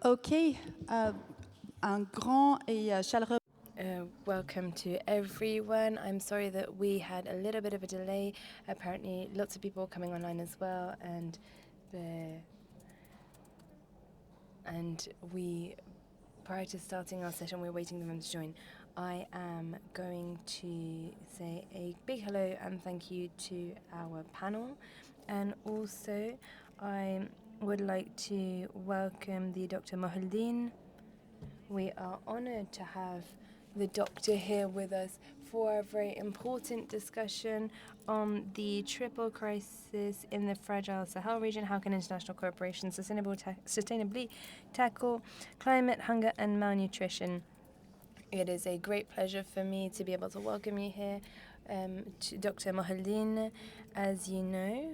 Ok, un grand et chaleureux Welcome to everyone. I'm sorry that we had a little bit of a delay. Apparently, lots of people coming online as well, and we, prior to starting our session, we're waiting for them to join. I am going to say a big hello and thank you to our panel, and also I would like to welcome the Dr. Mohuldin. We are honoured to have the doctor here with us for a very important discussion on the triple crisis in the fragile Sahel region. How can international cooperation sustainably tackle climate, hunger, and malnutrition? It is a great pleasure for me to be able to welcome you here, to Dr. Mohuldin. As you know,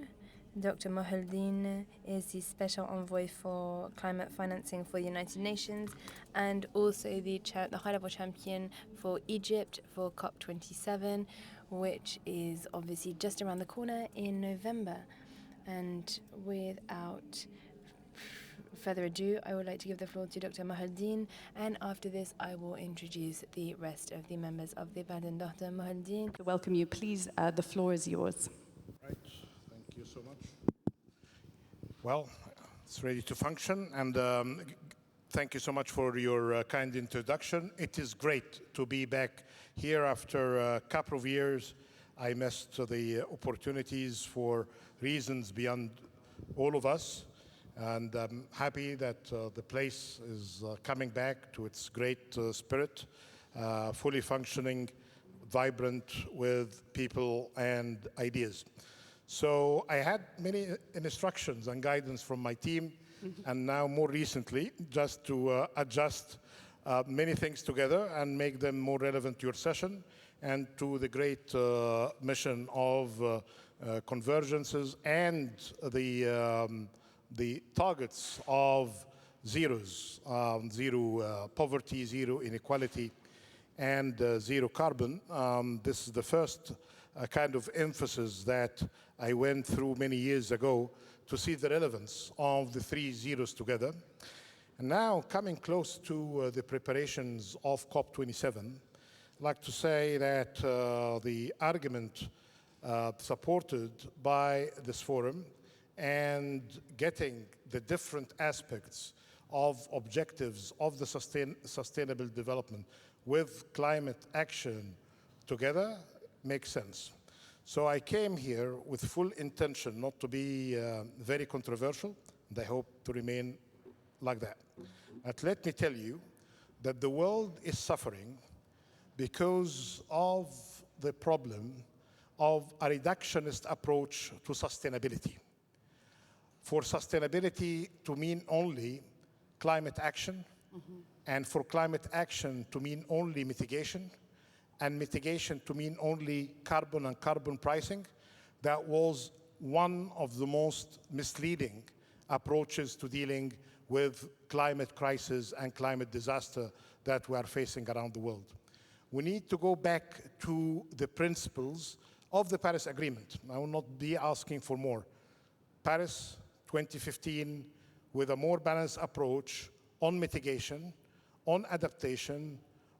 Dr. Mohuldin is the Special Envoy for Climate Financing for the United Nations and also the high-level champion for Egypt for COP27, which is obviously just around the corner in November. And without further ado, I would like to give the floor to Dr. Mohuldin, and after this, I will introduce the rest of the members of the panel. Dr. Mohuldin. to welcome you. Please, the floor is yours. Right. Thank you so much. Well, it's ready to function, and thank you so much for your kind introduction. It is great to be back here after a couple of years. I missed the opportunities for reasons beyond all of us, and I'm happy that the place is coming back to its great spirit, fully functioning, vibrant with people and ideas. So I had many instructions and guidance from my team, and now more recently, just to adjust many things together and make them more relevant to your session and to the great mission of convergences and the targets of zeros, zero poverty, zero inequality, and zero carbon. This is the first kind of emphasis that I went through many years ago to see the relevance of the three zeros together. And now, coming close to the preparations of COP27, I'd like to say that the argument supported by this forum and getting the different aspects of objectives of the sustainable development with climate action together makes sense. So I came here with full intention not to be very controversial, and I hope to remain like that. But let me tell you that the world is suffering because of the problem of a reductionist approach to sustainability. For sustainability to mean only climate action, and for climate action to mean only mitigation, and mitigation to mean only carbon and carbon pricing, that was one of the most misleading approaches to dealing with climate crisis and climate disaster that we are facing around the world. We need to go back to the principles of the Paris Agreement. I will not be asking for more. Paris 2015, with a more balanced approach on mitigation, on adaptation,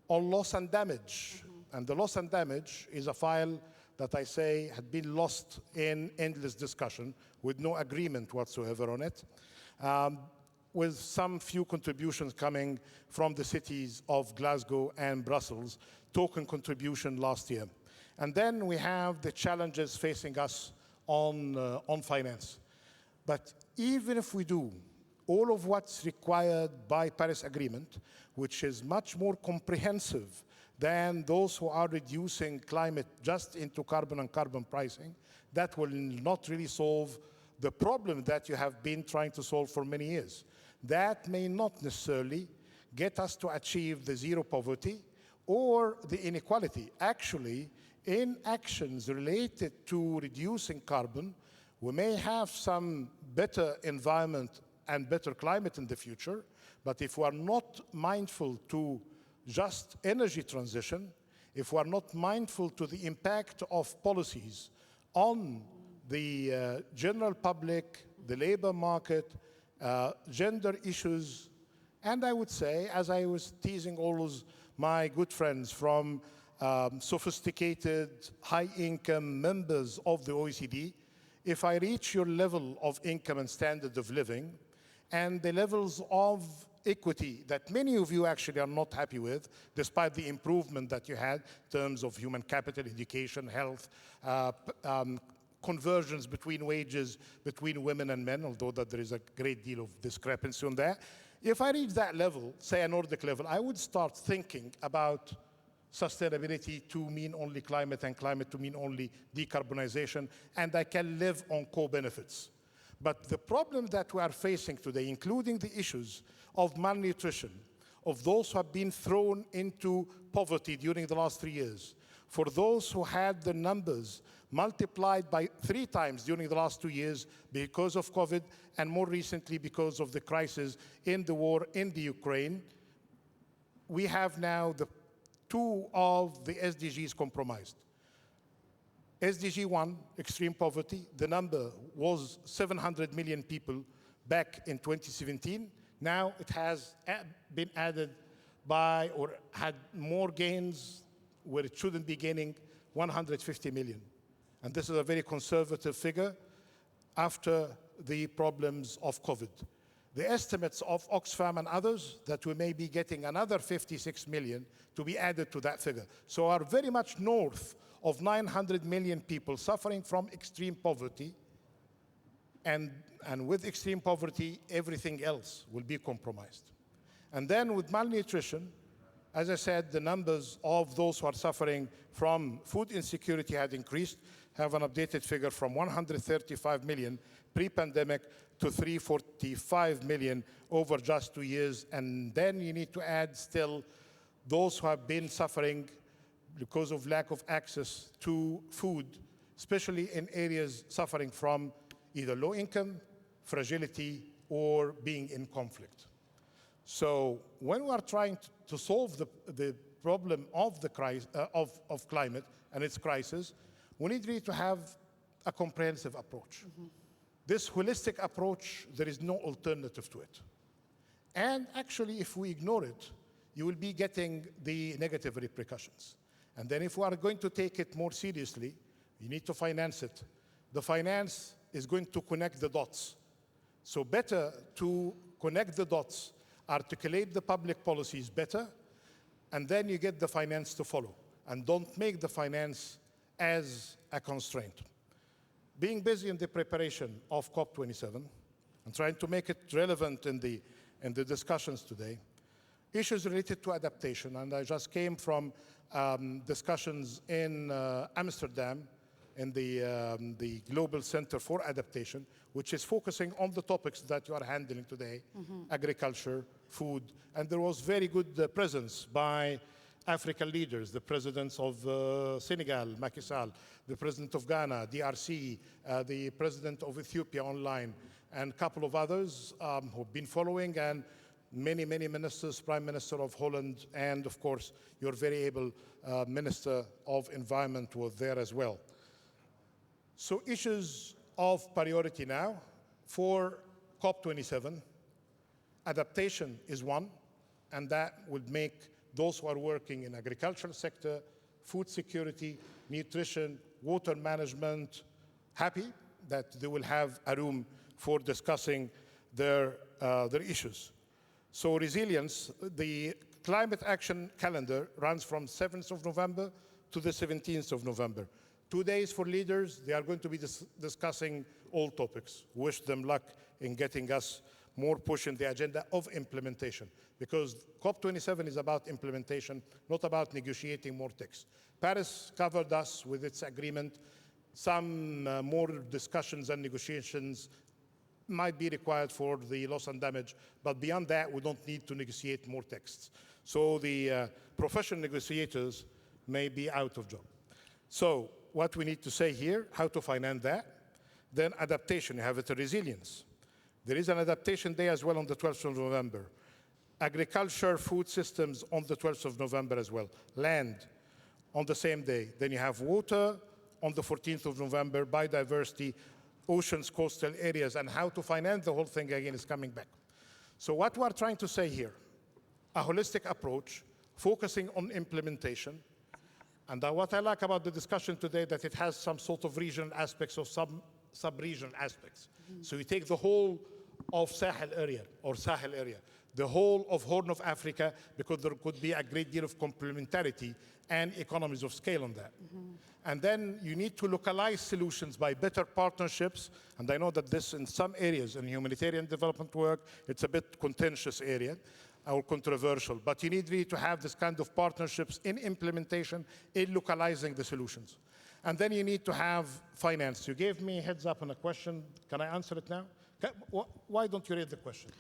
on loss and damage. And the loss and damage is a file that I say had been lost in endless discussion with no agreement whatsoever on it, with some few contributions coming from the cities of Glasgow and Brussels, token contribution last year. And then we have the challenges facing us on finance. But even if we do all of what's required by Paris Agreement, which is much more comprehensive than those who are reducing climate just into carbon and carbon pricing, that will not really solve the problem that you have been trying to solve for many years. That may not necessarily get us to achieve the zero poverty or the inequality. Actually, in actions related to reducing carbon, we may have some better environment and better climate in the future, but if we are not mindful to just energy transition, if we are not mindful to the impact of policies on the general public, the labor market, gender issues, And I would say, as I was teasing always my good friends from sophisticated, high-income members of the OECD, if I reach your level of income and standard of living, and the levels of equity that many of you actually are not happy with, despite the improvement that you had in terms of human capital, education, health, conversions between wages between women and men, although that there is a great deal of discrepancy on that. If I reach that level, say a Nordic level, I would start thinking about sustainability to mean only climate and climate to mean only decarbonization, and I can live on co-benefits. But the problem that we are facing today, including the issues of malnutrition, of those who have been thrown into poverty during the last 3 years, for those who had the numbers multiplied by 3 times during the last 2 years because of COVID, and more recently because of the crisis in the war in the Ukraine, we have now the 2 of the SDGs compromised. SDG 1, extreme poverty, the number was 700 million people back in 2017. Now it has been added by, or had more gains where it shouldn't be gaining, 150 million. And this is a very conservative figure after the problems of COVID. The estimates of Oxfam and others that we may be getting another 56 million to be added to that figure. So are very much north of 900 million people suffering from extreme poverty, and with extreme poverty, everything else will be compromised. And then with malnutrition, as I said, the numbers of those who are suffering from food insecurity had increased, have an updated figure from 135 million pre-pandemic to 345 million over just 2 years. And then you need to add still those who have been suffering because of lack of access to food, especially in areas suffering from either low income, fragility, or being in conflict. So when we are trying to solve the problem of the of climate and its crisis, we need really to have a comprehensive approach. This holistic approach, there is no alternative to it. And actually, if we ignore it, you will be getting the negative repercussions. And then if we are going to take it more seriously, you need to finance it. The finance is going to connect the dots. So better to connect the dots, articulate the public policies better, and then you get the finance to follow. And don't make the finance as a constraint. Being busy in the preparation of COP27 and trying to make it relevant in the discussions today, issues related to adaptation, and I just came from discussions in Amsterdam in the Global Center for Adaptation, which is focusing on the topics that you are handling today, agriculture, food, and there was very good presence by African leaders, the presidents of Senegal, Macky Sall, the president of Ghana, DRC, the president of Ethiopia online, and a couple of others who've been following, and many ministers, Prime Minister of Holland, and of course, your very able Minister of Environment was there as well. So issues of priority now for COP27, adaptation is one, and that would make those who are working in agricultural sector, food security, nutrition, water management, happy that they will have a room for discussing their issues. So resilience, the climate action calendar runs from 7th of November to the 17th of November. 2 days for leaders. They are going to be discussing all topics. Wish them luck in getting us more push in the agenda of implementation, because COP27 is about implementation, not about negotiating more texts. Paris covered us with its agreement. Some more discussions and negotiations might be required for the loss and damage, but beyond that, we don't need to negotiate more texts. So the professional negotiators may be out of job. So what we need to say here, how to finance that. Then adaptation, you have it, resilience. There is an adaptation day as well on the 12th of November. Agriculture, food systems on the 12th of November as well. Land on the same day. Then you have water on the 14th of November, biodiversity, oceans, coastal areas, and how to finance the whole thing again is coming back. So what we're trying to say here, a holistic approach, focusing on implementation. And what I like about the discussion today, that it has some sort of regional aspects or sub-regional aspects. So you take the whole of Sahel area, the whole of Horn of Africa, because there could be a great deal of complementarity and economies of scale on that. And then you need to localize solutions by better partnerships. And I know that this, in some areas in humanitarian development work, it's a bit contentious area or controversial. But you need really to have this kind of partnerships in implementation, in localizing the solutions. And then you need to have finance. You gave me a heads up on a question. Can I answer it now? Why don't you read the question?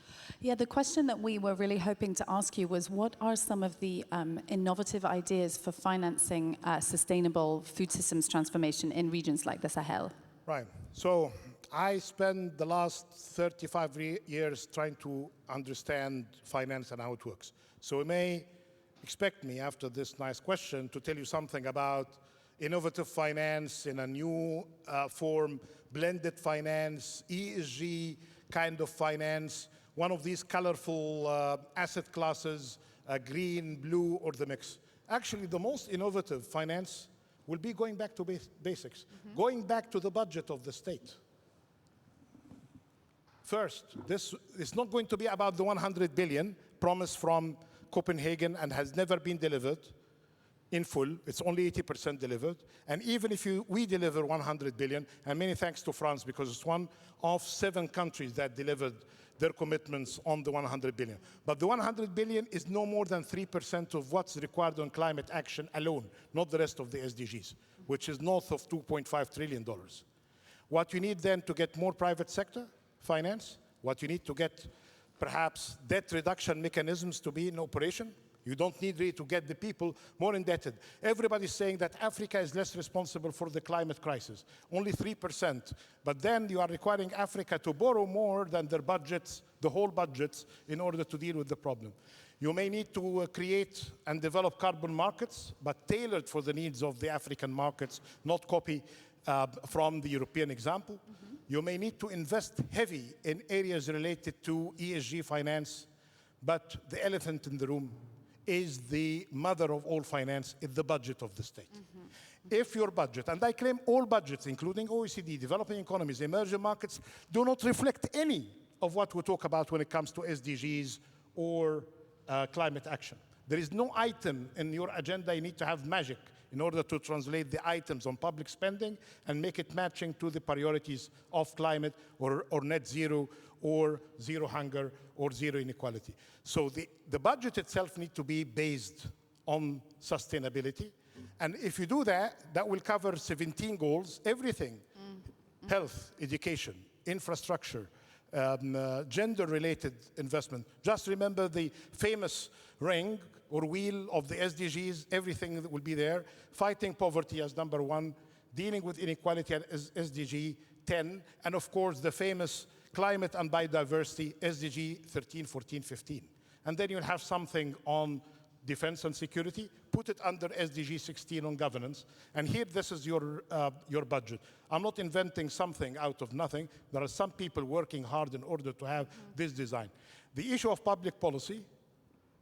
Yeah, the question that we were really hoping to ask you was, what are some of the innovative ideas for financing sustainable food systems transformation in regions like the Sahel? Right. So I spent the last 35 years trying to understand finance and how it works. So you may expect me, after this nice question, to tell you something about innovative finance in a new form, blended finance, ESG kind of finance, one of these colorful asset classes, green, blue, or the mix. Actually, the most innovative finance will be going back to basics, going back to the budget of the state. First, this is not going to be about the 100 billion promised from Copenhagen and has never been delivered in full. It's only 80% delivered. And even if we deliver 100 billion, and many thanks to France, because it's one of 7 countries that delivered their commitments on the 100 billion. But the 100 billion is no more than 3% of what's required on climate action alone, not the rest of the SDGs, which is north of $2.5 trillion. What you need then to get more private sector finance, what you need to get perhaps debt reduction mechanisms to be in operation. You don't need really to get the people more indebted. Everybody's saying that Africa is less responsible for the climate crisis, only 3%. But then you are requiring Africa to borrow more than their budgets, the whole budgets, in order to deal with the problem. You may need to create and develop carbon markets, but tailored for the needs of the African markets, not copy from the European example. You may need to invest heavy in areas related to ESG finance, but the elephant in the room is the mother of all finance, is the budget of the state. If your budget, and I claim all budgets, including OECD, developing economies, emerging markets, do not reflect any of what we talk about when it comes to SDGs or climate action. There is no item in your agenda. You need to have magic in order to translate the items on public spending and make it matching to the priorities of climate or net zero or zero hunger or zero inequality. So the budget itself needs to be based on sustainability. And if you do that, that will cover 17 goals, everything. Health, education, infrastructure, gender-related investment. Just remember the famous ring or wheel of the SDGs, everything that will be there. Fighting poverty as number 1, dealing with inequality as SDG 10, and of course the famous climate and biodiversity, SDG 13, 14, 15. And then you'll have something on defense and security, put it under SDG 16 on governance, and here this is your budget. I'm not inventing something out of nothing. There are some people working hard in order to have this design. The issue of public policy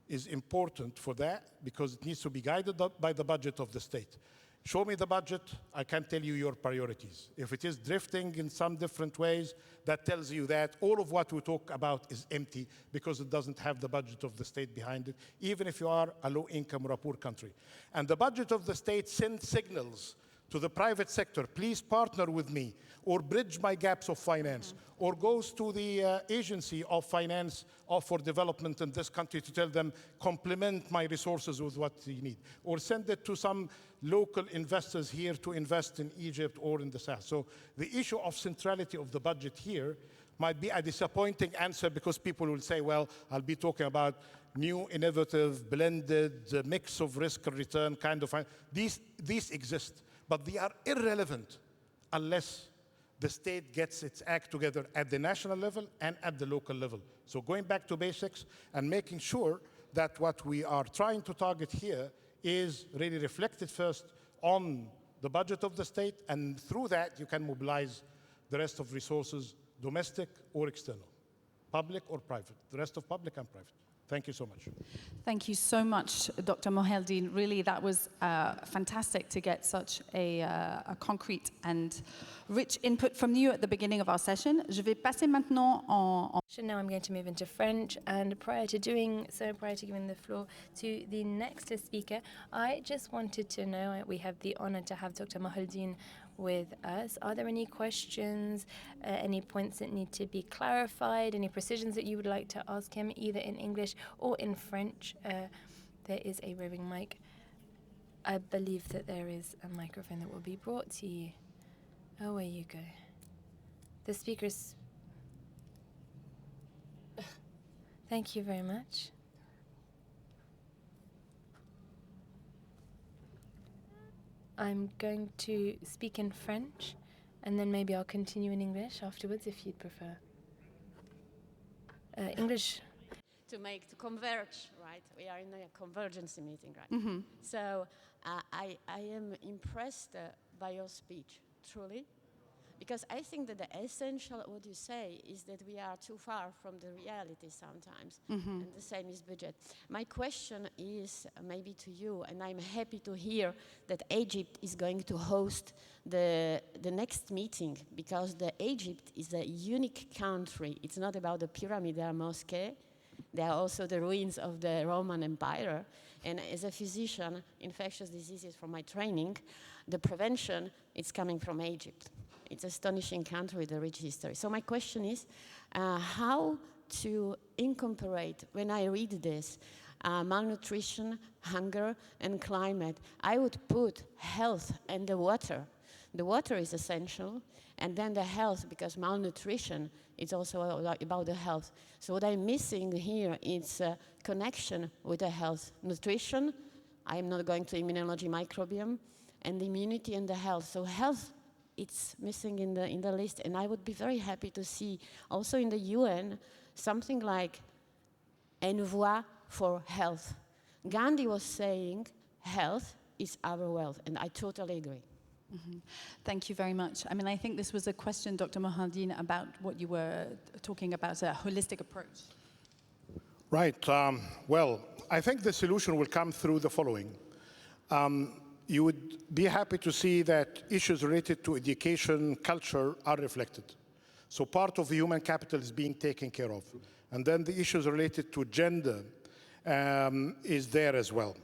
is important for that because it needs to be guided by the budget of the state. Show me the budget, I can tell you your priorities. If it is drifting in some different ways, that tells you that all of what we talk about is empty because it doesn't have the budget of the state behind it, even if you are a low income or a poor country. And the budget of the state sends signals to the private sector, please partner with me, or bridge my gaps of finance, or goes to the agency of finance for development in this country to tell them, complement my resources with what you need, or send it to some local investors here to invest in Egypt or in the Sahel. So the issue of centrality of the budget here might be a disappointing answer because people will say, well, I'll be talking about new, innovative, blended, mix of risk and return kind of, these exist. But they are irrelevant unless the state gets its act together at the national level and at the local level. So going back to basics and making sure that what we are trying to target here is really reflected first on the budget of the state, and through that you can mobilize the rest of resources, domestic or external. public or private, the rest of public and private. Thank you so much. Thank you so much, Dr. Moheldin. Really, that was fantastic to get such a concrete and rich input from you at the beginning of our session. Je vais passer maintenant Now I'm going to move into French, and prior to giving the floor to the next speaker, I just wanted to know, we have the honor to have Dr. Moheldin with us. Are there any questions, any points that need to be clarified, any precisions that you would like to ask him, either in English or in French? There is a roving mic. I believe that there is a microphone that will be brought to you. Away you go. The speakers. Thank you very much. I'm going to speak in French, and then maybe I'll continue in English afterwards if you'd prefer. English. To converge, right? We are in a convergence meeting, right? So I am impressed by your speech, truly, because I think that the essential, what you say, is that we are too far from the reality sometimes, and the same is budget. My question is maybe to you, and I'm happy to hear that Egypt is going to host the next meeting, because Egypt is a unique country. It's not about the pyramid or mosque. There are also the ruins of the Roman Empire. And as a physician, infectious diseases from my training, the prevention is coming from Egypt. It's an astonishing country with a rich history. So my question is, how to incorporate, when I read this, malnutrition, hunger, and climate, I would put health and the water. The water is essential, and then the health, because malnutrition is also about the health. So what I'm missing here is connection with the health. Nutrition, I'm not going to immunology, microbiome, and immunity and the health. So health, it's missing in the list, and I would be very happy to see also in the UN something like envoi for health. Gandhi was saying health is our wealth, and I totally agree. Thank you very much. I mean, I think this was a question, Dr. Moheldin, about what you were talking about, a holistic approach. Right. Well, I think the solution will come through the following. You would be happy to see that issues related to education, culture are reflected. So part of the human capital is being taken care of. And then the issues related to gender is there as well.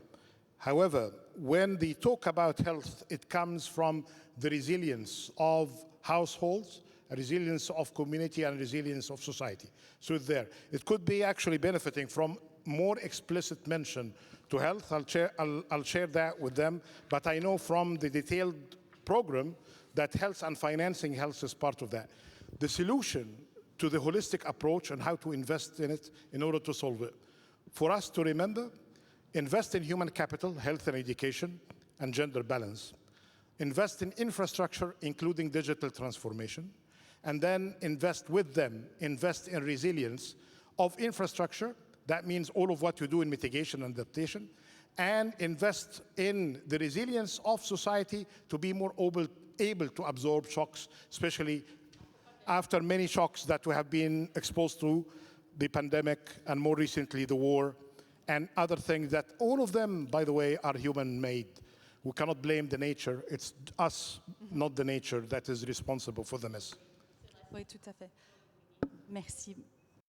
However, when they talk about health, it comes from the resilience of households, a resilience of community, and resilience of society. So it's there. It could be actually benefiting from more explicit mention to health. I'll share that with them. But I know from the detailed program that health and financing health is part of that. The solution to the holistic approach and how to invest in it in order to solve it. For us to remember, invest in human capital, health and education, and gender balance. Invest in infrastructure, including digital transformation. And then invest with them, invest in resilience of infrastructure. That means all of what you do in mitigation and adaptation. And invest in the resilience of society to be more able to absorb shocks, especially after many shocks that we have been exposed to, the pandemic, and more recently the war, and other things that all of them, by the way, are human-made. We cannot blame the nature. It's us, not the nature, that is responsible for the mess. Oui, tout à fait. Merci.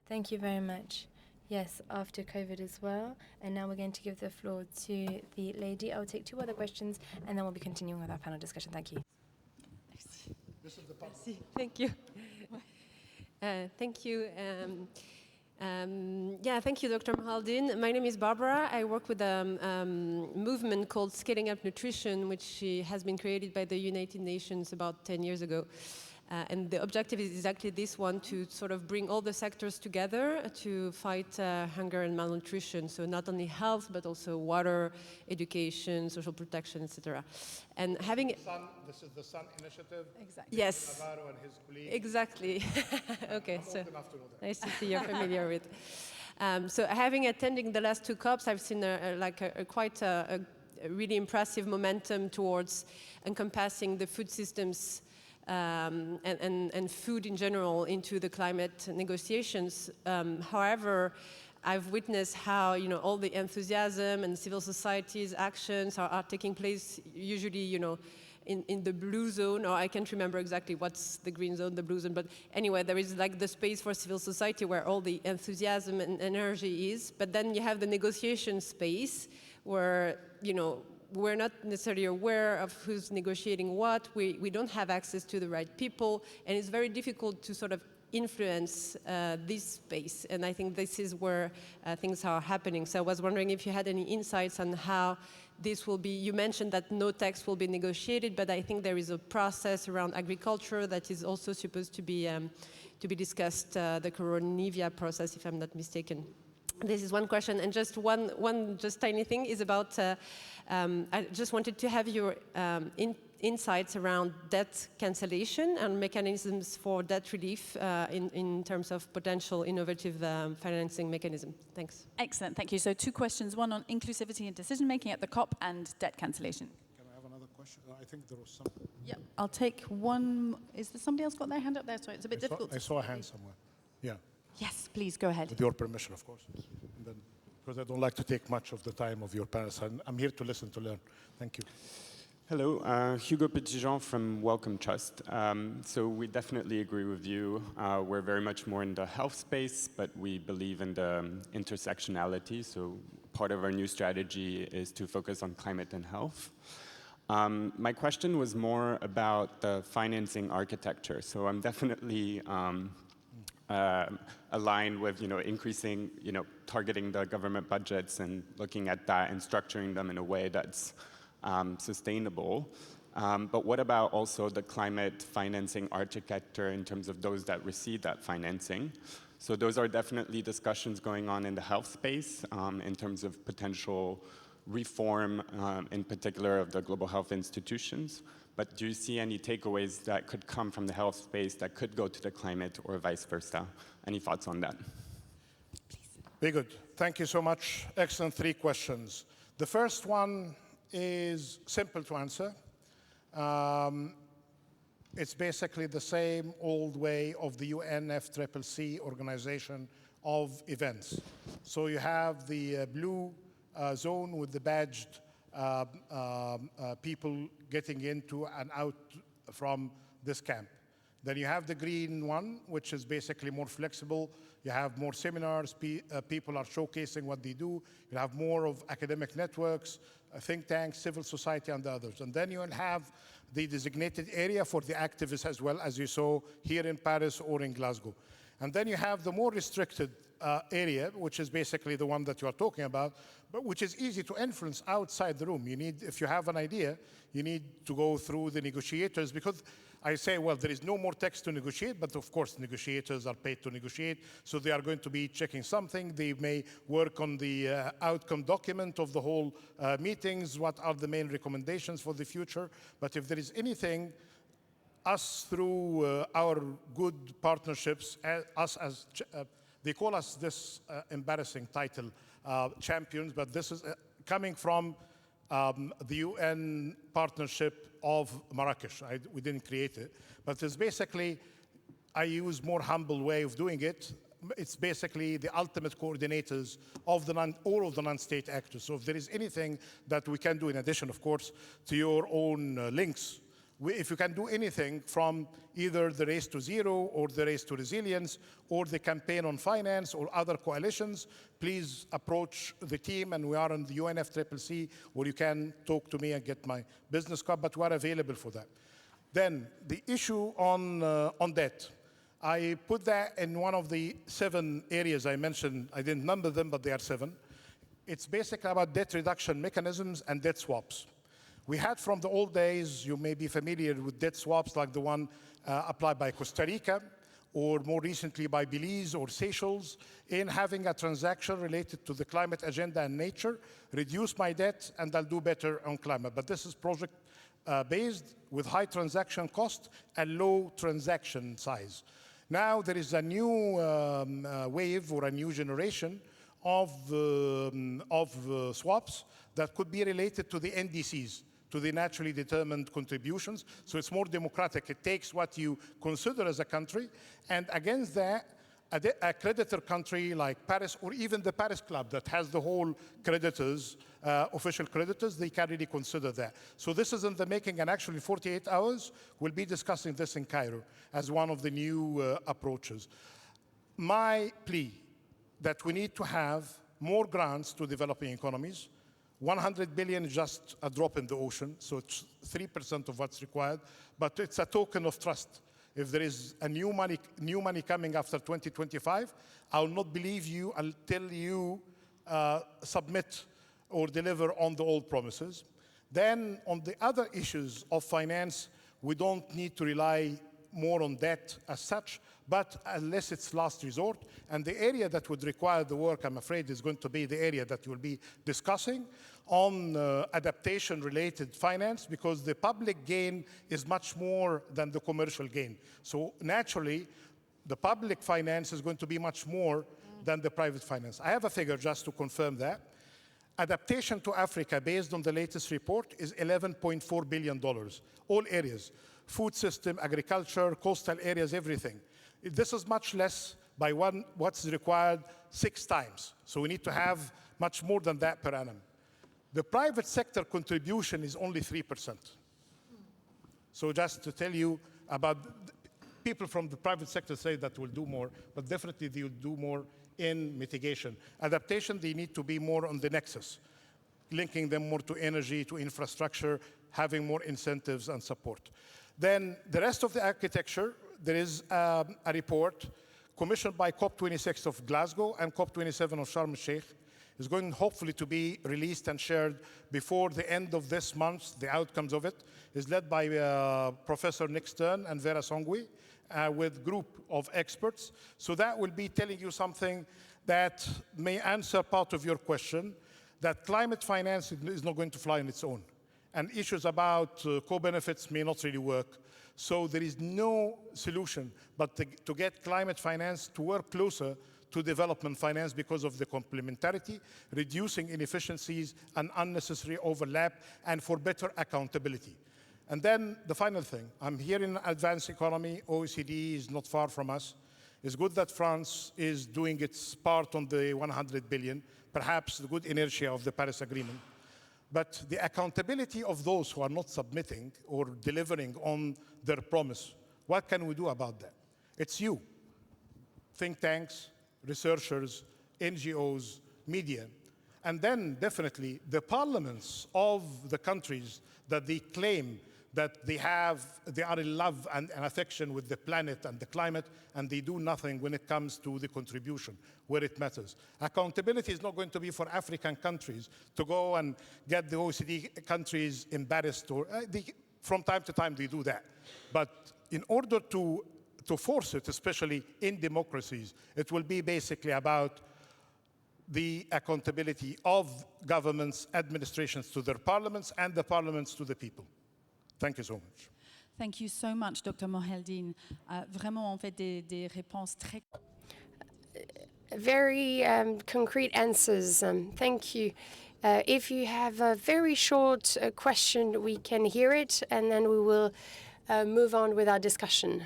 Thank you very much. Yes, after COVID as well. And now we're going to give the floor to the lady. I'll take two other questions, and then we'll be continuing with our panel discussion. Thank you. Merci. This is the part. Merci. Thank you. Thank you. Thank you, Dr. Moheldin. My name is Barbara. I work with a movement called Scaling Up Nutrition, which has been created by the United Nations about 10 years ago. And the objective is exactly this one, to sort of bring all the sectors together to fight hunger and malnutrition. So not only health, but also water, education, social protection, etc. And having... This is the Sun Initiative. Exactly. Yes. Navarro and his colleagues. Exactly. Okay, I'm so old enough to know that. nice to see you're familiar with. So having attending the last two COPs, I've seen quite a really impressive momentum towards encompassing the food systems and food in general into the climate negotiations. However, I've witnessed how all the enthusiasm and civil society's actions are taking place usually in the blue zone, or I can't remember exactly what's the green zone, the blue zone, but anyway, there is like the space for civil society where all the enthusiasm and energy is, but then you have the negotiation space where, we're not necessarily aware of who's negotiating what, we don't have access to the right people, and it's very difficult to sort of influence this space, and I think this is where things are happening. So I was wondering if you had any insights on how this will be. You mentioned that no text will be negotiated, but I think there is a process around agriculture that is also supposed to be discussed, the Coronivia process, if I'm not mistaken. This is one question, and just one tiny thing is about, I just wanted to have your insights around debt cancellation and mechanisms for debt relief in terms of potential innovative financing mechanism. Thanks. Excellent, thank you. So 2 questions, one on inclusivity and decision-making at the COP and debt cancellation. Can I have another question? I think there was some. Yeah, I'll take one. Is there somebody else got their hand up there? Sorry, it's a bit difficult. I saw a hand somewhere. Yeah, Yes, please, go ahead. with your permission, of course. And then, because I don't like to take much of the time of your panelists. I'm here to listen, to learn. Thank you. Hello, Hugo Petitjean from Wellcome Trust. So we definitely agree with you. We're very much more in the health space, but we believe in the intersectionality. So part of our new strategy is to focus on climate and health. My question was more about the financing architecture. So I'm definitely aligned with increasing, targeting the government budgets and looking at that and structuring them in a way that's sustainable. But what about also the climate financing architecture in terms of those that receive that financing? So those are definitely discussions going on in the health space in terms of potential reform, in particular of the global health institutions. But do you see any takeaways that could come from the health space that could go to the climate or vice versa? Any thoughts on that? Very good. Thank you so much. Excellent 3 questions. The first one is simple to answer. It's basically the same old way of the UNFCCC organization of events. So you have the blue zone with the badged people getting into and out from this camp. Then you have the green one, which is basically more flexible. You have more seminars, people are showcasing what they do. You have more of academic networks, think tanks, civil society, and the others. And then you will have the designated area for the activists as well, as you saw here in Paris or in Glasgow. And then you have the more restricted area, which is basically the one that you are talking about, but which is easy to influence outside the room. You need, if you have an idea, you need to go through the negotiators, because I say, well, there is no more text to negotiate, but of course negotiators are paid to negotiate, so they are going to be checking something. They may work on the outcome document of the whole meetings, what are the main recommendations for the future. But if there is anything, us through our good partnerships, us as, they call us this embarrassing title, champions, but this is coming from the UN partnership of Marrakesh. We didn't create it, but it's basically, I use more humble way of doing it. It's basically the ultimate coordinators of all of the non-state actors. So if there is anything that we can do, in addition, of course, to your own links, if you can do anything from either the Race to Zero or the Race to Resilience or the Campaign on Finance or other coalitions, please approach the team, and we are on the UNFCCC where you can talk to me and get my business card, but we are available for that. Then the issue on debt. I put that in one of the 7 areas I mentioned. I didn't number them, but they are 7. It's basically about debt reduction mechanisms and debt swaps. We had from the old days, you may be familiar with debt swaps like the one applied by Costa Rica, or more recently by Belize or Seychelles, in having a transaction related to the climate agenda and nature, reduce my debt and I'll do better on climate. But this is project based with high transaction cost and low transaction size. Now there is a new wave or a new generation of swaps that could be related to the NDCs, to the naturally determined contributions. So it's more democratic. It takes what you consider as a country, and against that, a creditor country like Paris, or even the Paris Club that has the whole creditors, official creditors, they can really consider that. So this is in the making, and actually in 48 hours, we'll be discussing this in Cairo as one of the new approaches. My plea that we need to have more grants to developing economies. 100 billion is just a drop in the ocean, so it's 3% of what's required, but it's a token of trust. If there is a new money coming after 2025, I will not believe you until you submit or deliver on the old promises. Then on the other issues of finance, we don't need to rely more on debt as such, but unless it's last resort. And the area that would require the work, I'm afraid, is going to be the area that you'll be discussing on adaptation-related finance, because the public gain is much more than the commercial gain. So naturally, the public finance is going to be much more than the private finance. I have a figure just to confirm that. Adaptation to Africa, based on the latest report, is $11.4 billion, all areas. Food system, agriculture, coastal areas, everything. This is much less by what's required 6 times. So we need to have much more than that per annum. The private sector contribution is only 3%. So just to tell you about, people from the private sector say that we'll do more, but definitely they will do more in mitigation. Adaptation, they need to be more on the nexus, linking them more to energy, to infrastructure, having more incentives and support. Then the rest of the architecture, there is a report commissioned by COP26 of Glasgow and COP27 of Sharm el-Sheikh. Is going hopefully to be released and shared before the end of this month. The outcomes of it is led by Professor Nick Stern and Vera Songwe with a group of experts. So that will be telling you something that may answer part of your question, that climate finance is not going to fly on its own. And issues about co-benefits may not really work. So there is no solution but to get climate finance to work closer to development finance because of the complementarity, reducing inefficiencies and unnecessary overlap, and for better accountability. And then the final thing, I'm here in advanced economy, OECD is not far from us. It's good that France is doing its part on the 100 billion, perhaps the good inertia of the Paris Agreement. But the accountability of those who are not submitting or delivering on their promise, what can we do about that? It's you, think tanks, researchers, NGOs, media, and then definitely the parliaments of the countries that they claim that they are in love and affection with the planet and the climate, and they do nothing when it comes to the contribution, where it matters. Accountability is not going to be for African countries to go and get the OECD countries embarrassed, or from time to time they do that. But in order to force it, especially in democracies, it will be basically about the accountability of governments, administrations to their parliaments, and the parliaments to the people. Thank you so much. Thank you so much, Dr. Moheldine. Vraiment, en fait, des réponses très... Very concrete answers. Thank you. If you have a very short question, we can hear it, and then we will move on with our discussion.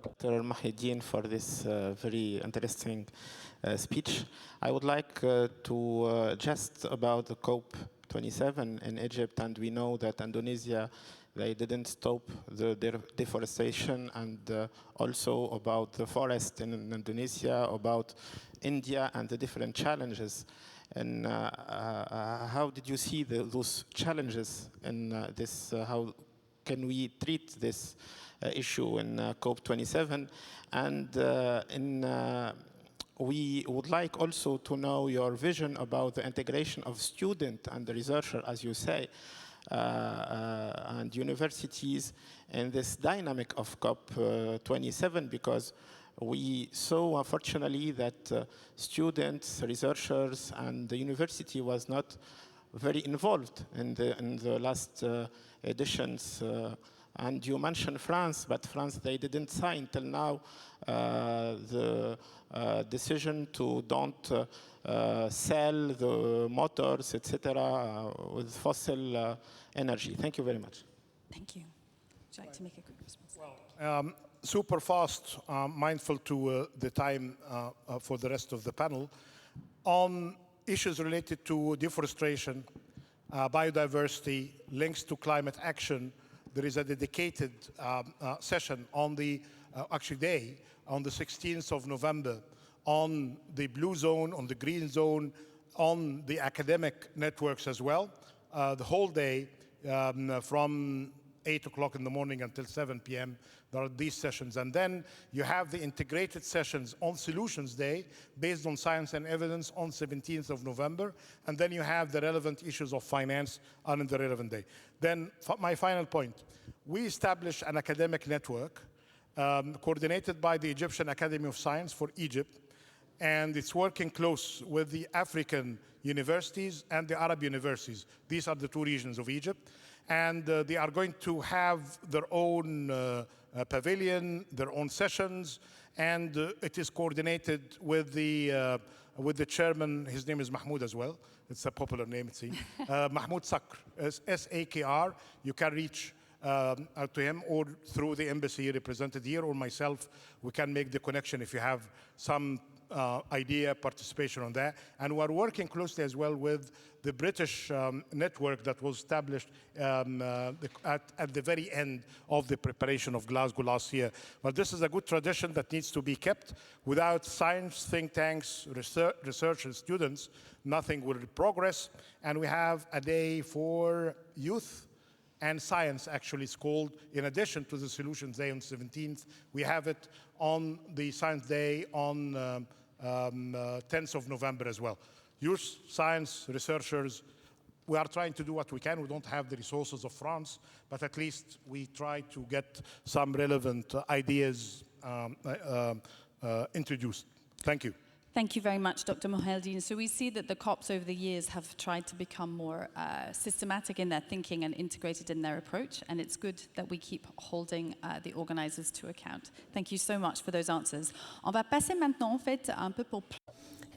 Dr. Moheldine for this very interesting speech. I would like to just about the COP27 in Egypt, and we know that Indonesia, they didn't stop the deforestation, and also about the forest in Indonesia, about India and the different challenges. And how did you see those challenges in this? How can we treat this issue in COP27? And we would like also to know your vision about the integration of student and the researcher, as you say, and universities in this dynamic of COP27, because we saw, unfortunately, that students, researchers, and the university was not very involved in the last editions And you mentioned France, but France, they didn't sign till now the decision to don't sell the motors, etc., with fossil energy. Thank you very much. Thank you. Would you like to make a quick response? Super fast, mindful to the time for the rest of the panel. On issues related to deforestation, biodiversity, links to climate action, there is a dedicated session on the, day, on the 16th of November, on the blue zone, on the green zone, on the academic networks as well. The whole day from 8 o'clock in the morning until 7 p.m. There are these sessions. And then you have the integrated sessions on Solutions Day based on science and evidence on 17th of November. And then you have the relevant issues of finance on the relevant day. Then my final point, we established an academic network coordinated by the Egyptian Academy of Science for Egypt. And it's working close with the African universities and the Arab universities. These are the two regions of Egypt. And they are going to have their own pavilion, their own sessions, and it is coordinated with the chairman. His name is Mahmoud as well. It's a popular name, it seems. Mahmoud Sakr, S-A-K-R. You can reach out to him or through the embassy represented here or myself. We can make the connection if you have some idea, participation on that. And we're working closely as well with the British network that was established at the very end of the preparation of Glasgow last year. But this is a good tradition that needs to be kept. Without science, think tanks, research and students, nothing will progress. And we have a day for youth and science, actually, it's called, in addition to the Solutions Day on 17th. We have it on the Science Day on 10th of November as well. Youth, science, researchers, we are trying to do what we can. We don't have the resources of France, but at least we try to get some relevant ideas introduced. Thank you. Thank you very much, Dr. Moheldine. So we see that the COPs over the years have tried to become more systematic in their thinking and integrated in their approach, and it's good that we keep holding the organizers to account. Thank you so much for those answers. On va passer maintenant, en fait, un peu pour...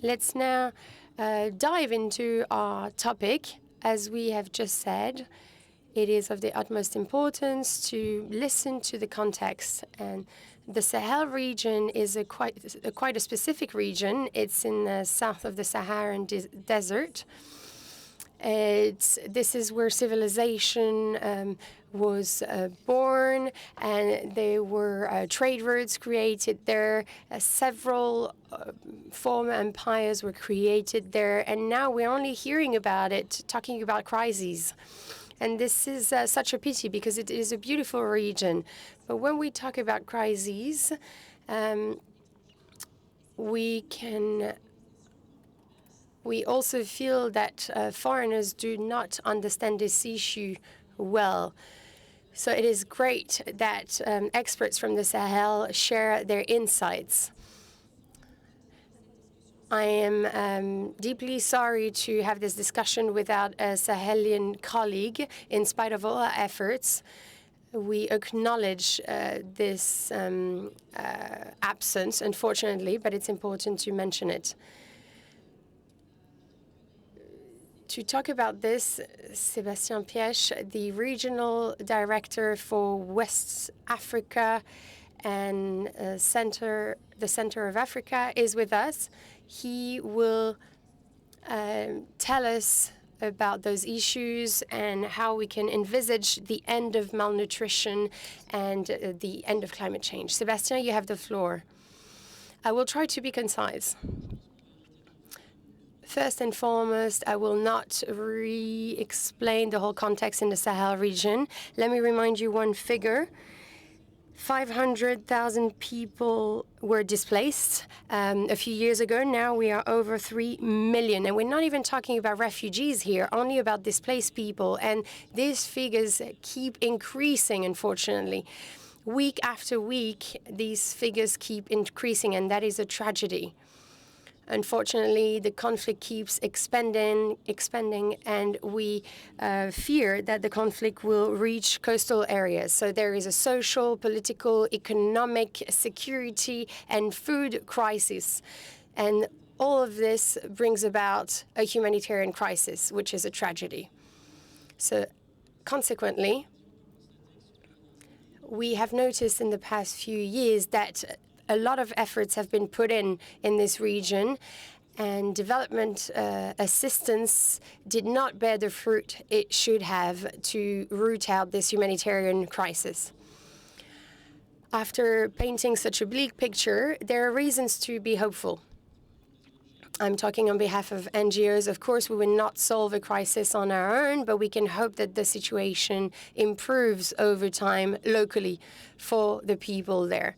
Let's now dive into our topic. As we have just said, it is of the utmost importance to listen to the context. And the Sahel region is quite a specific region. It's in the south of the Saharan desert. This is where civilization was born, and there were trade routes created there. Several former empires were created there, and now we're only hearing about it, talking about crises. And this is such a pity because it is a beautiful region. But when we talk about crises, we also feel that foreigners do not understand this issue well. So it is great that experts from the Sahel share their insights. I am deeply sorry to have this discussion without a Sahelian colleague. In spite of all our efforts, we acknowledge this absence, unfortunately, but it's important to mention it. To talk about this, Sébastien Pièche, the regional director for West Africa and the Center of Africa, is with us. He will tell us about those issues and how we can envisage the end of malnutrition and the end of climate change. Sébastien, you have the floor. I will try to be concise. First and foremost, I will not re-explain the whole context in the Sahel region. Let me remind you one figure. 500,000 people were displaced a few years ago. Now we are over 3 million. And we're not even talking about refugees here, only about displaced people. And these figures keep increasing, unfortunately. Week after week, these figures keep increasing, and that is a tragedy. Unfortunately, the conflict keeps expanding, and we fear that the conflict will reach coastal areas. So there is a social, political, economic, security, and food crisis. And all of this brings about a humanitarian crisis, which is a tragedy. So consequently, we have noticed in the past few years that a lot of efforts have been put in this region, and development assistance did not bear the fruit it should have to root out this humanitarian crisis. After painting such a bleak picture, there are reasons to be hopeful. I'm talking on behalf of NGOs. Of course, we will not solve a crisis on our own, but we can hope that the situation improves over time locally for the people there.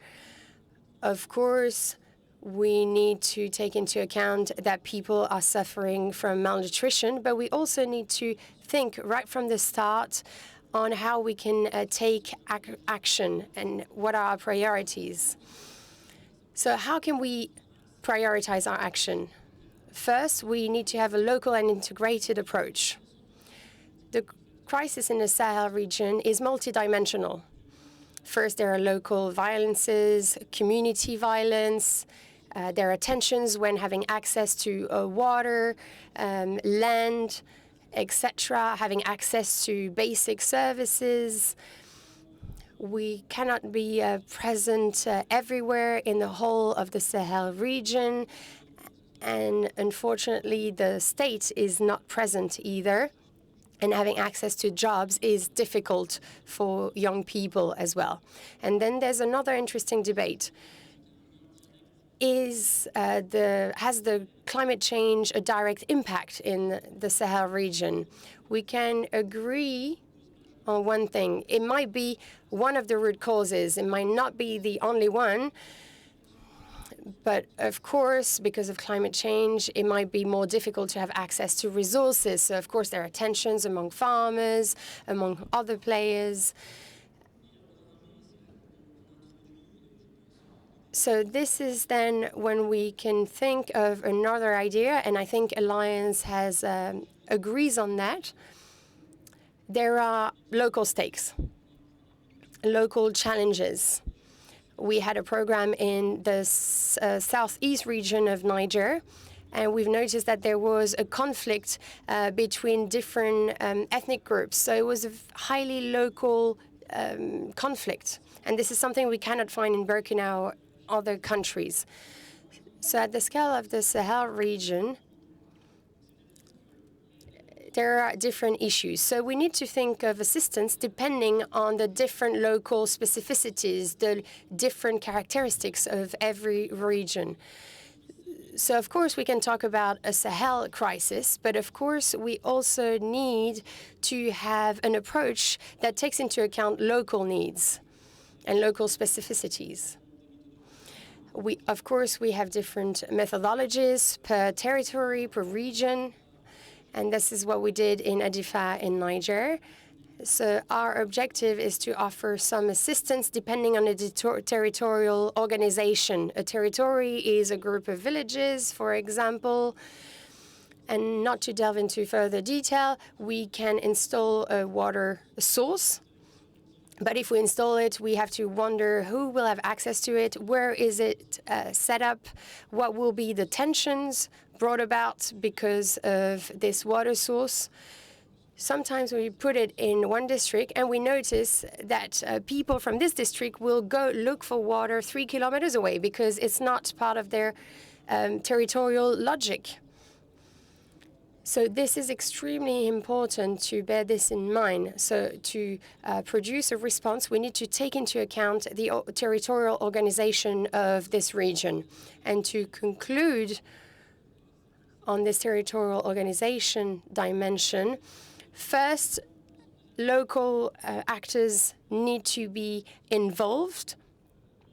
Of course, we need to take into account that people are suffering from malnutrition, but we also need to think right from the start on how we can take action and what are our priorities. So how can we prioritize our action? First, we need to have a local and integrated approach. The crisis in the Sahel region is multidimensional. First, there are local violences, community violence. There are tensions when having access to water, land, etc., having access to basic services. We cannot be present everywhere in the whole of the Sahel region. And unfortunately, the state is not present either. And having access to jobs is difficult for young people as well. And then there's another interesting debate. Has the climate change a direct impact in the Sahel region? We can agree on one thing. It might be one of the root causes. It might not be the only one. But of course, because of climate change, it might be more difficult to have access to resources. So of course, there are tensions among farmers, among other players. So this is then when we can think of another idea, and I think Alliance has agrees on that. There are local stakes, local challenges. We had a program in the southeast region of Niger, and we've noticed that there was a conflict between different ethnic groups. So it was a highly local conflict, and this is something we cannot find in Burkina or other countries. So at the scale of the Sahel region, there are different issues. So we need to think of assistance depending on the different local specificities, the different characteristics of every region. So of course we can talk about a Sahel crisis, but of course we also need to have an approach that takes into account local needs and local specificities. Of course we have different methodologies per territory, per region. And this is what we did in Adifa in Niger. So our objective is to offer some assistance depending on the territorial organization. A territory is a group of villages, for example. And not to delve into further detail, we can install a water source. But if we install it, we have to wonder who will have access to it, where is it set up, what will be the tensions brought about because of this water source. Sometimes we put it in one district and we notice that people from this district will go look for water 3 kilometers away because it's not part of their territorial logic. So this is extremely important to bear this in mind. So to produce a response, we need to take into account the territorial organization of this region. And to conclude on this territorial organization dimension, first, local actors need to be involved.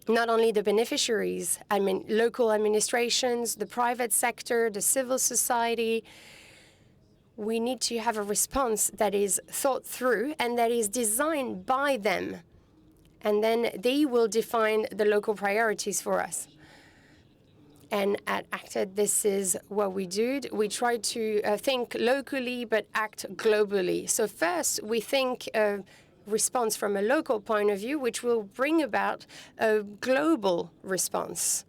Not only the beneficiaries, local administrations, the private sector, the civil society. We need to have a response that is thought through and that is designed by them. And then they will define the local priorities for us. And at ACTED, this is what we do. We try to think locally but act globally. So first, we think response from a local point of view, which will bring about a global response.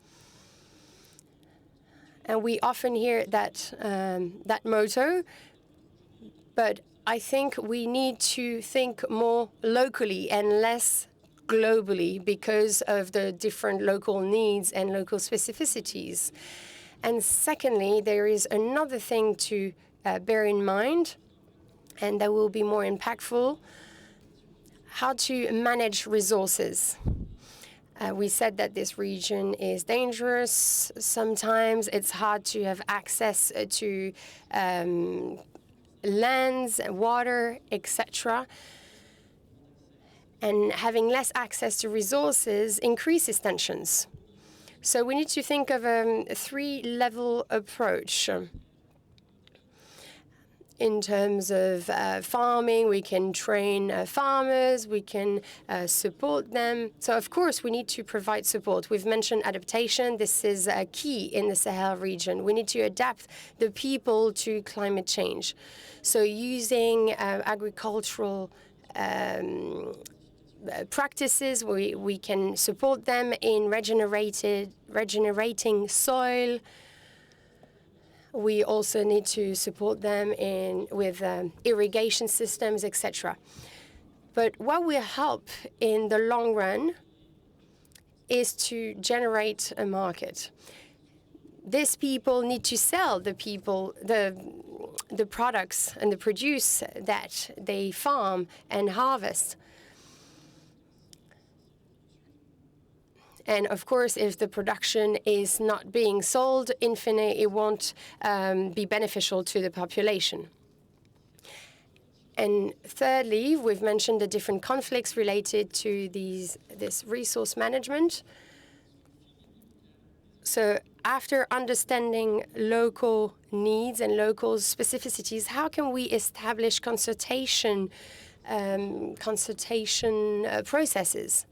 And we often hear that, that motto, but I think we need to think more locally and less globally because of the different local needs and local specificities. And secondly, there is another thing to bear in mind, and that will be more impactful: how to manage resources. We said that this region is dangerous. Sometimes it's hard to have access to lands, water, etc. And having less access to resources increases tensions. So we need to think of a three-level approach. In terms of farming, we can train farmers, we can support them. So, of course, we need to provide support. We've mentioned adaptation. This is key in the Sahel region. We need to adapt the people to climate change. So using agricultural practices, we can support them in regenerating soil. We also need to support them with irrigation systems, etc. But what will help in the long run is to generate a market. These people need to sell the products and the produce that they farm and harvest. And of course, if the production is not being sold, in fine, it won't be beneficial to the population. And thirdly, we've mentioned the different conflicts related to this resource management. So after understanding local needs and local specificities, how can we establish consultation processes?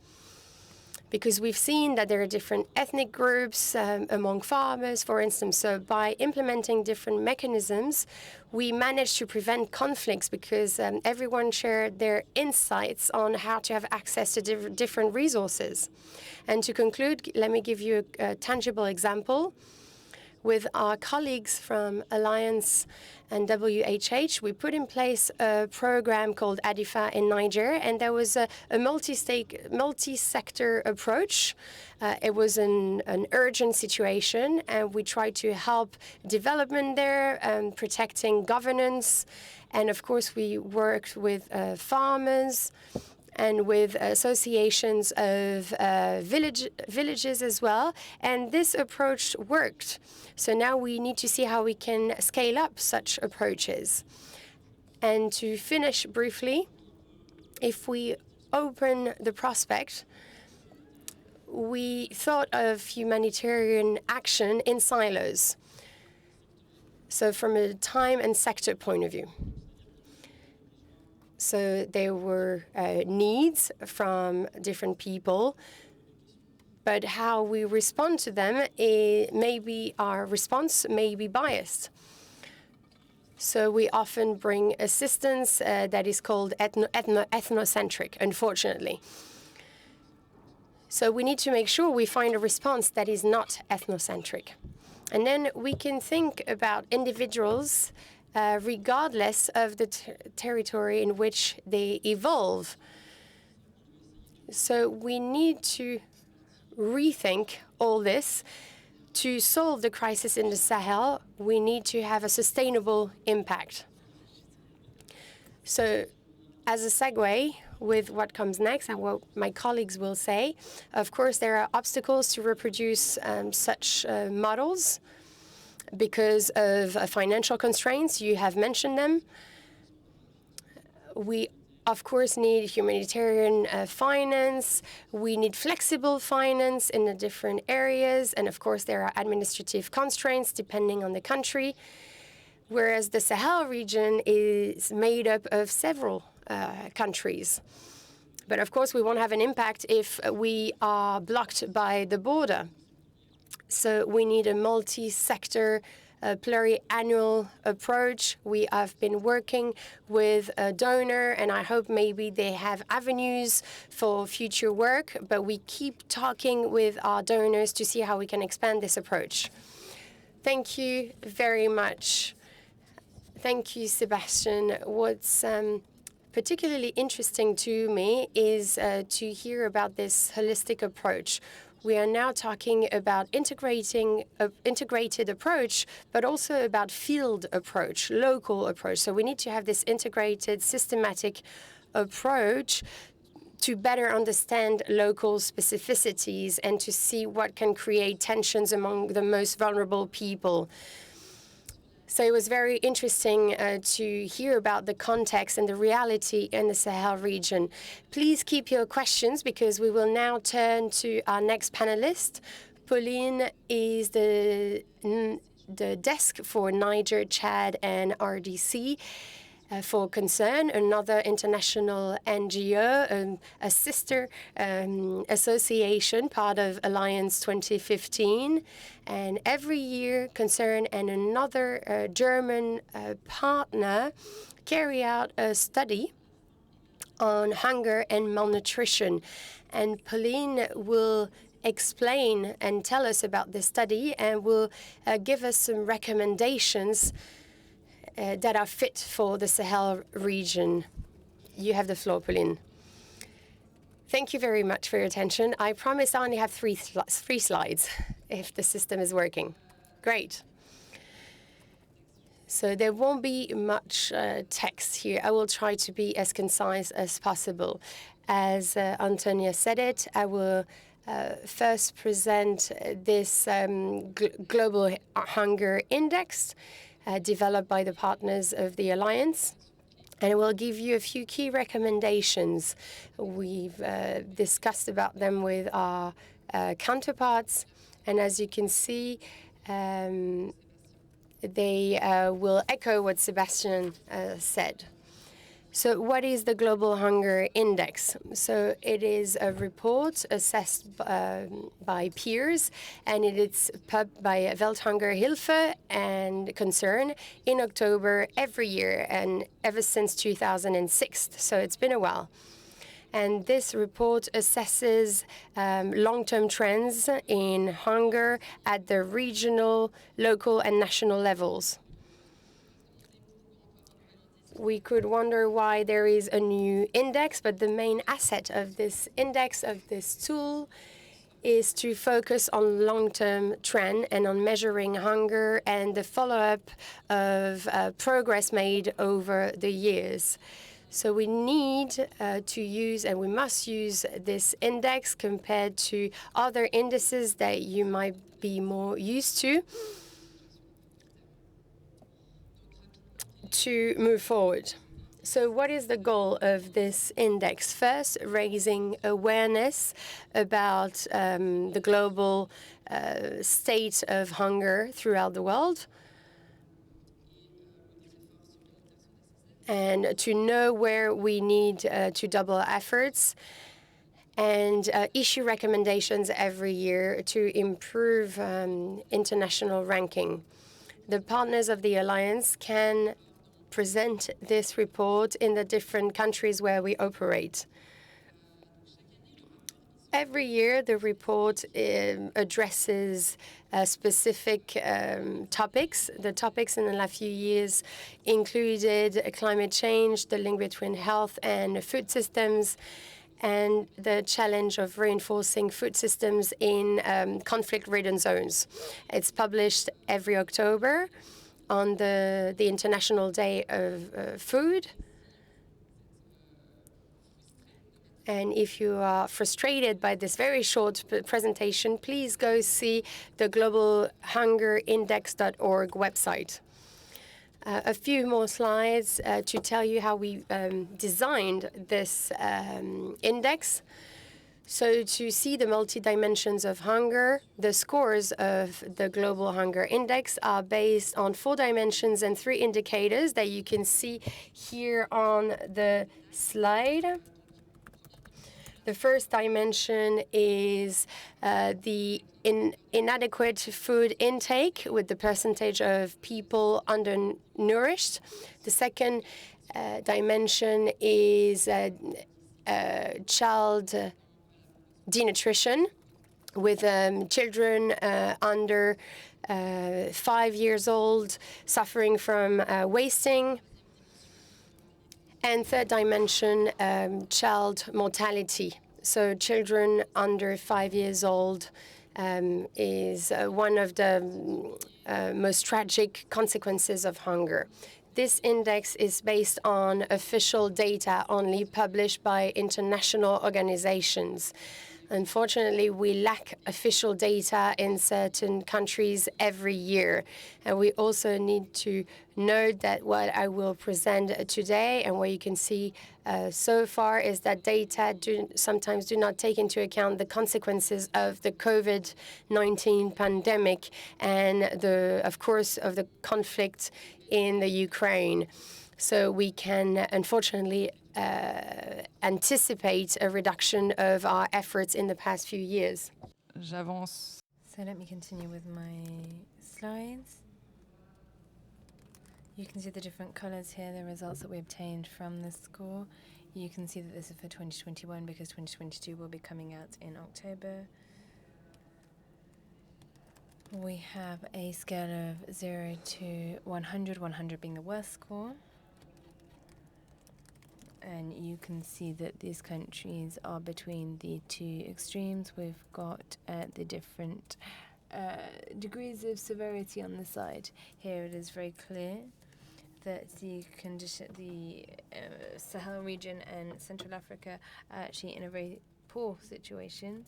Because we've seen that there are different ethnic groups among farmers, for instance. So by implementing different mechanisms, we managed to prevent conflicts because everyone shared their insights on how to have access to different resources. And to conclude, let me give you a tangible example. With our colleagues from Alliance and WHH, we put in place a program called ADIFA in Niger, and there was a multi-sector approach. It was an urgent situation, and we tried to help development there, protecting governance. And of course, we worked with farmers and with associations of villages as well. And this approach worked. So now we need to see how we can scale up such approaches. And to finish briefly, if we open the prospect, we thought of humanitarian action in silos. So from a time and sector point of view. So there were needs from different people, but how we respond to them, maybe our response may be biased. So we often bring assistance that is called ethnocentric, unfortunately. So we need to make sure we find a response that is not ethnocentric. And then we can think about individuals regardless of the territory in which they evolve. So we need to rethink all this. To solve the crisis in the Sahel, we need to have a sustainable impact. So as a segue with what comes next and what my colleagues will say, of course, there are obstacles to reproduce such models because of financial constraints. You have mentioned them. We, of course, need humanitarian finance. We need flexible finance in the different areas. And, of course, there are administrative constraints depending on the country, whereas the Sahel region is made up of several countries. But, of course, we won't have an impact if we are blocked by the border. So we need a multi-sector, pluri-annual approach. We have been working with a donor, and I hope maybe they have avenues for future work, but we keep talking with our donors to see how we can expand this approach. Thank you very much. Thank you, Sebastian. What's particularly interesting to me is to hear about this holistic approach. We are now talking about integrated approach, but also about field approach, local approach. So we need to have this integrated, systematic approach to better understand local specificities and to see what can create tensions among the most vulnerable people. So it was very interesting to hear about the context and the reality in the Sahel region. Please keep your questions because we will now turn to our next panelist. Pauline is the desk for Niger, Chad, and RDC. For Concern, another international NGO, a sister association, part of Alliance 2015. And every year, Concern and another German partner carry out a study on hunger and malnutrition. And Pauline will explain and tell us about this study and will give us some recommendations that are fit for the Sahel region. You have the floor, Pauline. Thank you very much for your attention. I promise I only have three slides, if the system is working. Great. So there won't be much text here. I will try to be as concise as possible. As Antonia said it, I will first present this global hunger index developed by the partners of the Alliance. And we'll give you a few key recommendations. We've discussed about them with our counterparts. And as you can see, they will echo what Sebastian said. So what is the Global Hunger Index? So it is a report assessed by peers, and it's published by Welthungerhilfe and Concern in October every year, and ever since 2006. So it's been a while. And this report assesses long-term trends in hunger at the regional, local, and national levels. We could wonder why there is a new index, but the main asset of this index, of this tool, is to focus on long-term trend and on measuring hunger and the follow-up of progress made over the years. So we need to use, and we must use, this index compared to other indices that you might be more used to move forward. So what is the goal of this index? First, raising awareness about the global state of hunger throughout the world, and to know where we need to double efforts, and issue recommendations every year to improve international ranking. The partners of the Alliance can present this report in the different countries where we operate. Every year, the report addresses specific topics. The topics in the last few years included climate change, the link between health and food systems, and the challenge of reinforcing food systems in conflict-ridden zones. It's published every October on the International Day of Food. And if you are frustrated by this very short presentation, please go see the globalhungerindex.org website. A few more slides to tell you how we designed this index. So to see the multi-dimensions of hunger, the scores of the Global Hunger Index are based on 4 dimensions and 3 indicators that you can see here on the slide. The first dimension is the inadequate food intake with the percentage of people undernourished. The second dimension is child denutrition, with children under 5 years old suffering from wasting. And third dimension, child mortality. So children under 5 years old is one of the most tragic consequences of hunger. This index is based on official data only published by international organizations. Unfortunately, we lack official data in certain countries every year. And we also need to note that what I will present today and what you can see so far is that data sometimes do not take into account the consequences of the COVID-19 pandemic and, of course, of the conflict in the Ukraine. So we can, unfortunately, anticipate a reduction of our efforts in the past few years. So let me continue with my slides. You can see the different colors here, the results that we obtained from the score. You can see that this is for 2021 because 2022 will be coming out in October. We have a scale of 0 to 100, 100 being the worst score. And you can see that these countries are between the two extremes. We've got the different degrees of severity on the side. Here it is very clear that the Sahel region and Central Africa are actually in a very poor situation.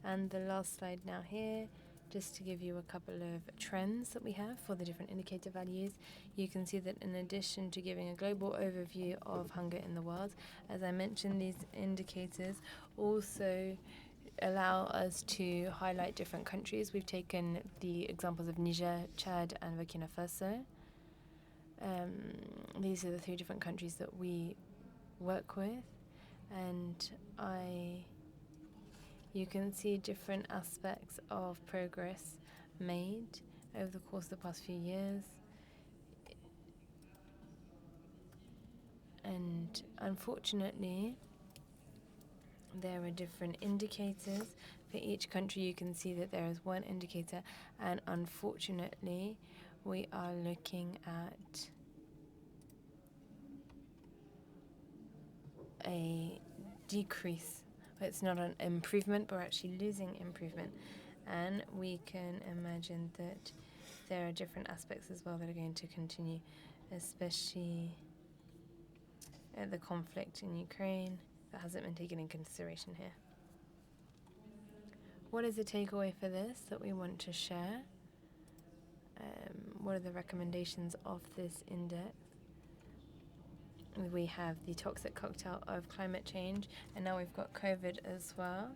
And the last slide now here, just to give you a couple of trends that we have for the different indicator values. You can see that in addition to giving a global overview of hunger in the world, as I mentioned, these indicators also allow us to highlight different countries. We've taken the examples of Niger, Chad, and Burkina Faso. These are the 3 different countries that we work with, and you can see different aspects of progress made over the course of the past few years. And unfortunately, there are different indicators. For each country, you can see that there is one indicator, and unfortunately, we are looking at a decrease. It's not an improvement, but we're actually losing improvement. And we can imagine that there are different aspects as well that are going to continue, especially the conflict in Ukraine that hasn't been taken in consideration here. What is the takeaway for this that we want to share? What are the recommendations of this index? We have the toxic cocktail of climate change, and now we've got COVID as well.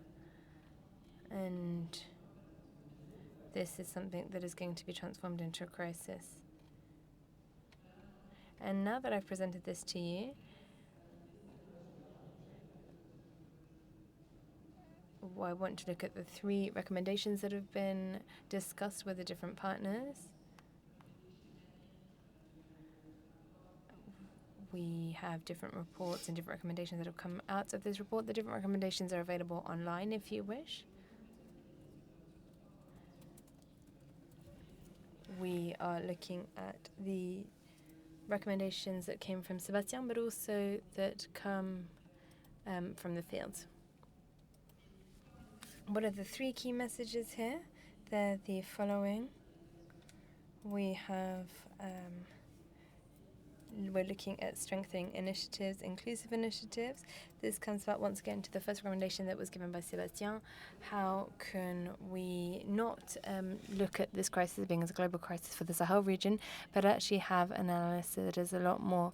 And this is something that is going to be transformed into a crisis. And now that I've presented this to you, I want to look at the 3 recommendations that have been discussed with the different partners. We have different reports and different recommendations that have come out of this report. The different recommendations are available online if you wish. We are looking at the recommendations that came from Sébastien, but also that come from the field. What are the 3 key messages here? They're the following. We have we're looking at strengthening initiatives, inclusive initiatives. This comes back once again to the first recommendation that was given by Sébastien. How can we not look at this crisis being as a global crisis for the Sahel region, but actually have an analysis that is a lot more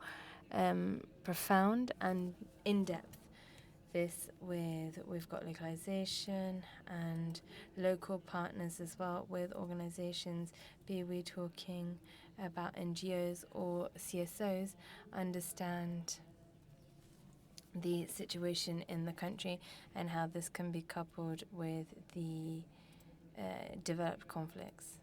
profound and in-depth? We've got localization and local partners as well with organizations, be we talking about NGOs or CSOs, understand the situation in the country and how this can be coupled with the developed conflicts.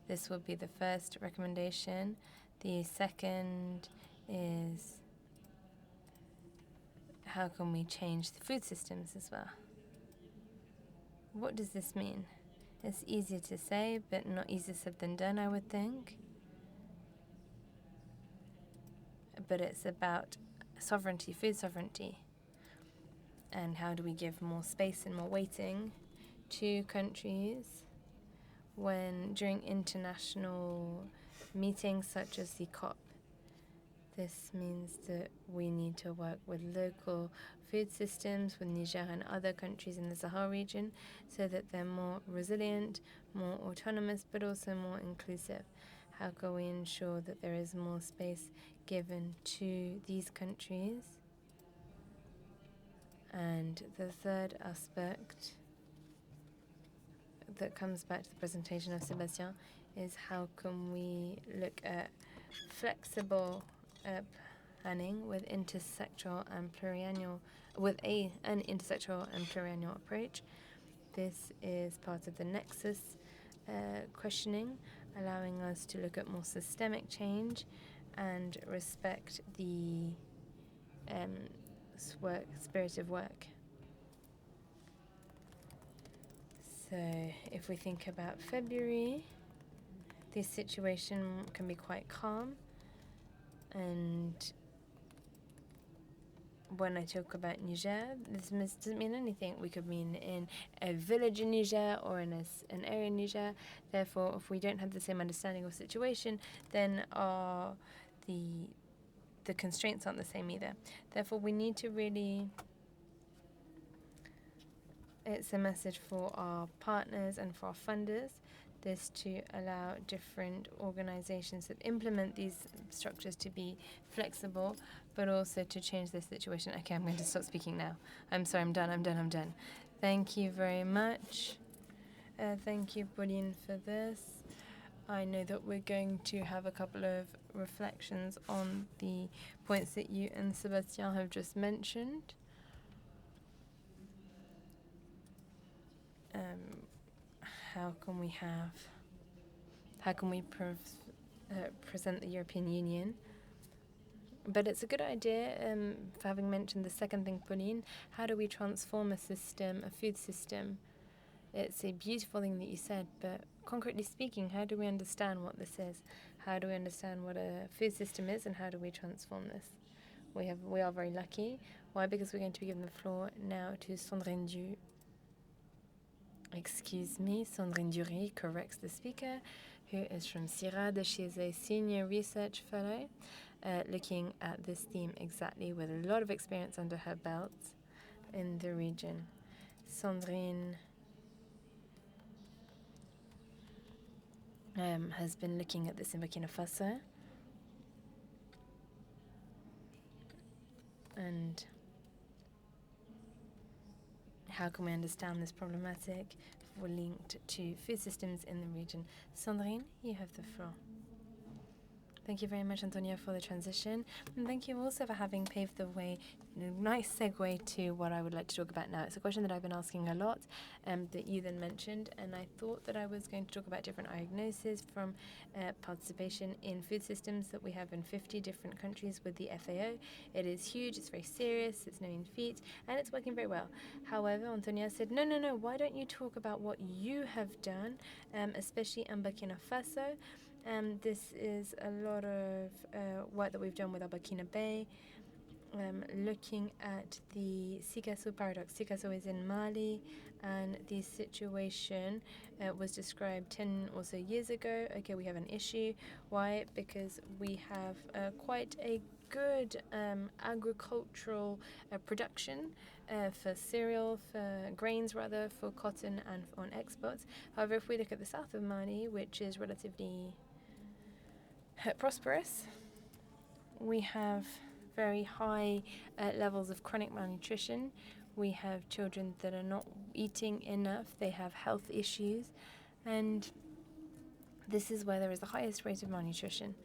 This will be the first recommendation. The second is how can we change the food systems as well? What does this mean? It's easier to say, but not easier said than done, I would think. But it's about sovereignty, food sovereignty. And how do we give more space and more weighting to countries when during international meetings such as the COP. This means that we need to work with local food systems, with Niger and other countries in the Sahel region, so that they're more resilient, more autonomous, but also more inclusive. How can we ensure that there is more space given to these countries? And the third aspect that comes back to the presentation of Sébastien is how can we look at flexible planning with intersectoral and pluriannual, with an intersectoral and pluriannual approach. This is part of the nexus questioning, allowing us to look at more systemic change and respect the spirit of work. So if we think about February, this situation can be quite calm. And when I talk about Niger, this doesn't mean anything. We could mean in a village in Niger or in an area in Niger. Therefore, if we don't have the same understanding of the situation, then the constraints aren't the same either. Therefore, we need to really... It's a message for our partners and for our funders, this to allow different organizations that implement these structures to be flexible, but also to change their situation. Okay, I'm going to stop speaking now. I'm sorry, I'm done. Thank you very much. Thank you, Pauline, for this. I know that we're going to have a couple of reflections on the points that you and Sébastien have just mentioned. How can we present the European Union? But it's a good idea, for having mentioned the second thing, Pauline, how do we transform a system, a food system? It's a beautiful thing that you said, but concretely speaking, how do we understand what this is? How do we understand what a food system is, and how do we transform this? We are very lucky. Why? Because we're going to be giving the floor now to Sandrine Dury corrects the speaker, who is from CIRAD. She is a senior research fellow looking at this theme exactly, with a lot of experience under her belt in the region. Sandrine has been looking at this in Burkina Faso. And how can we understand this problematic linked to food systems in the region? Sandrine, you have the floor. Thank you very much, Antonio, for the transition. And thank you also for having paved the way, nice segue to what I would like to talk about now. It's a question that I've been asking a lot, that you then mentioned, and I thought that I was going to talk about different diagnoses from participation in food systems that we have in 50 different countries with the FAO. It is huge, it's very serious, it's no mean feat, and it's working very well. However, Antonio said, no, why don't you talk about what you have done, especially in Burkina Faso? This is a lot of work that we've done with our Burkina Bay, looking at the Sikasso paradox. Sikasso is in Mali, and the situation was described 10 or so years ago. Okay, we have an issue. Why? Because we have quite a good agricultural production for cereal, for grains rather, for cotton and on exports. However, if we look at the south of Mali, which is relatively prosperous, we have very high levels of chronic malnutrition. We have children that are not eating enough. They have health issues, and this is where there is the highest rate of malnutrition.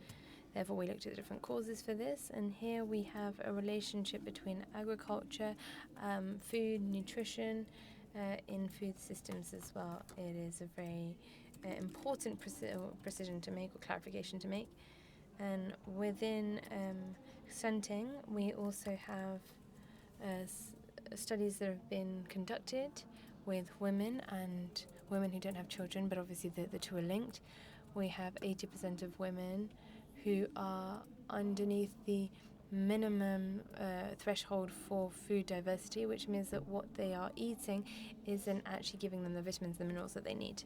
Therefore, we looked at the different causes for this, and here we have a relationship between agriculture, food, nutrition, in food systems as well. It is a very important precision to make or clarification to make. And within stunting, we also have studies that have been conducted with women and women who don't have children, but obviously the two are linked. We have 80% of women who are underneath the minimum threshold for food diversity, which means that what they are eating isn't actually giving them the vitamins and minerals that they need.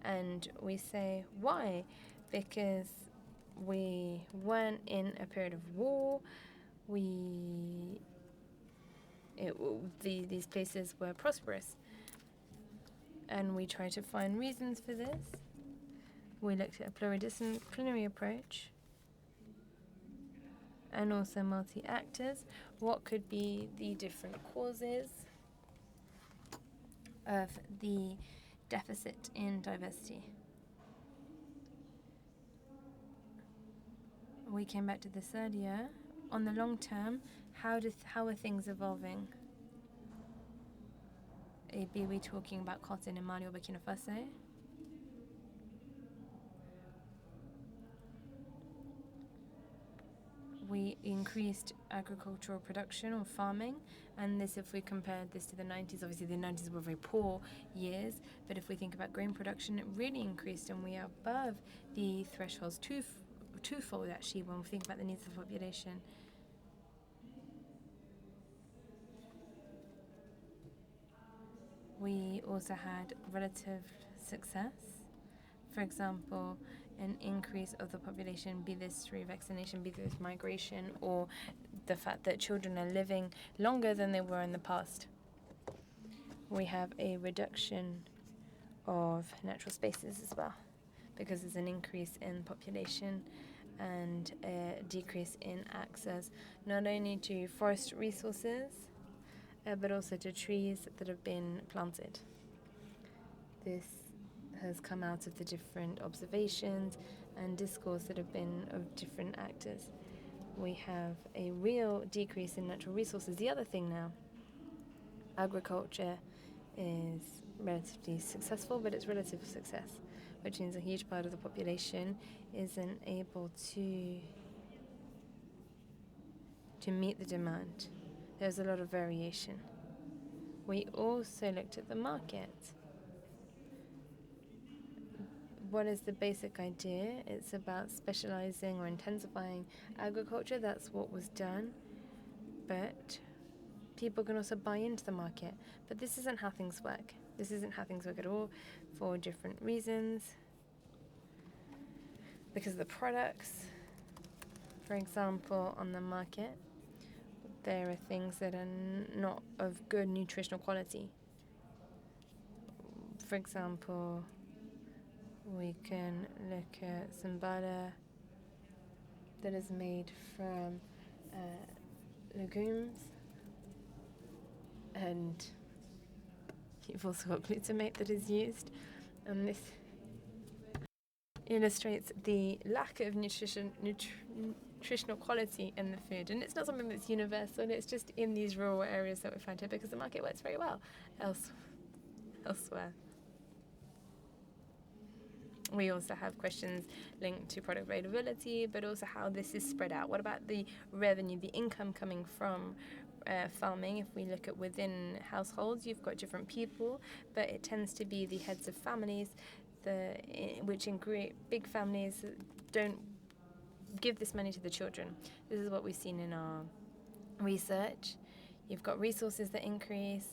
And we say, why? Because we weren't in a period of war. These places were prosperous. And we try to find reasons for this. We looked at a pluridisciplinary approach and also multi-actors. What could be the different causes of the deficit in diversity? We came back to this earlier. On the long term, how are things evolving? Be we talking about cotton in Mali or Burkina Faso? We increased agricultural production or farming, and this, if we compared this to the 90s, obviously the 90s were very poor years, but if we think about grain production, it really increased, and we are above the thresholds twofold actually when we think about the needs of the population. We also had relative success. For example, an increase of the population, be this through vaccination, be this migration, or the fact that children are living longer than they were in the past. We have a reduction of natural spaces as well, because there's an increase in population and a decrease in access, not only to forest resources, but also to trees that have been planted. This has come out of the different observations and discourse that have been of different actors. We have a real decrease in natural resources. The other thing now, agriculture is relatively successful, but it's relative success, which means a huge part of the population isn't able to meet the demand. There's a lot of variation. We also looked at the market. What is the basic idea? It's about specializing or intensifying agriculture. That's what was done. But people can also buy into the market. But this isn't how things work. This isn't how things work at all, for different reasons. Because of the products, for example, on the market, there are things that are not of good nutritional quality. For example, we can look at some butter that is made from legumes, and you've also got glutamate that is used, and this illustrates the lack of nutritional quality in the food. And it's not something that's universal, it's just in these rural areas that we find it, because the market works very well elsewhere. We also have questions linked to product availability, but also how this is spread out. What about the revenue, the income coming from farming? If we look at within households, you've got different people, but it tends to be the heads of families, which in big families don't give this money to the children. This is what we've seen in our research. You've got resources that increase,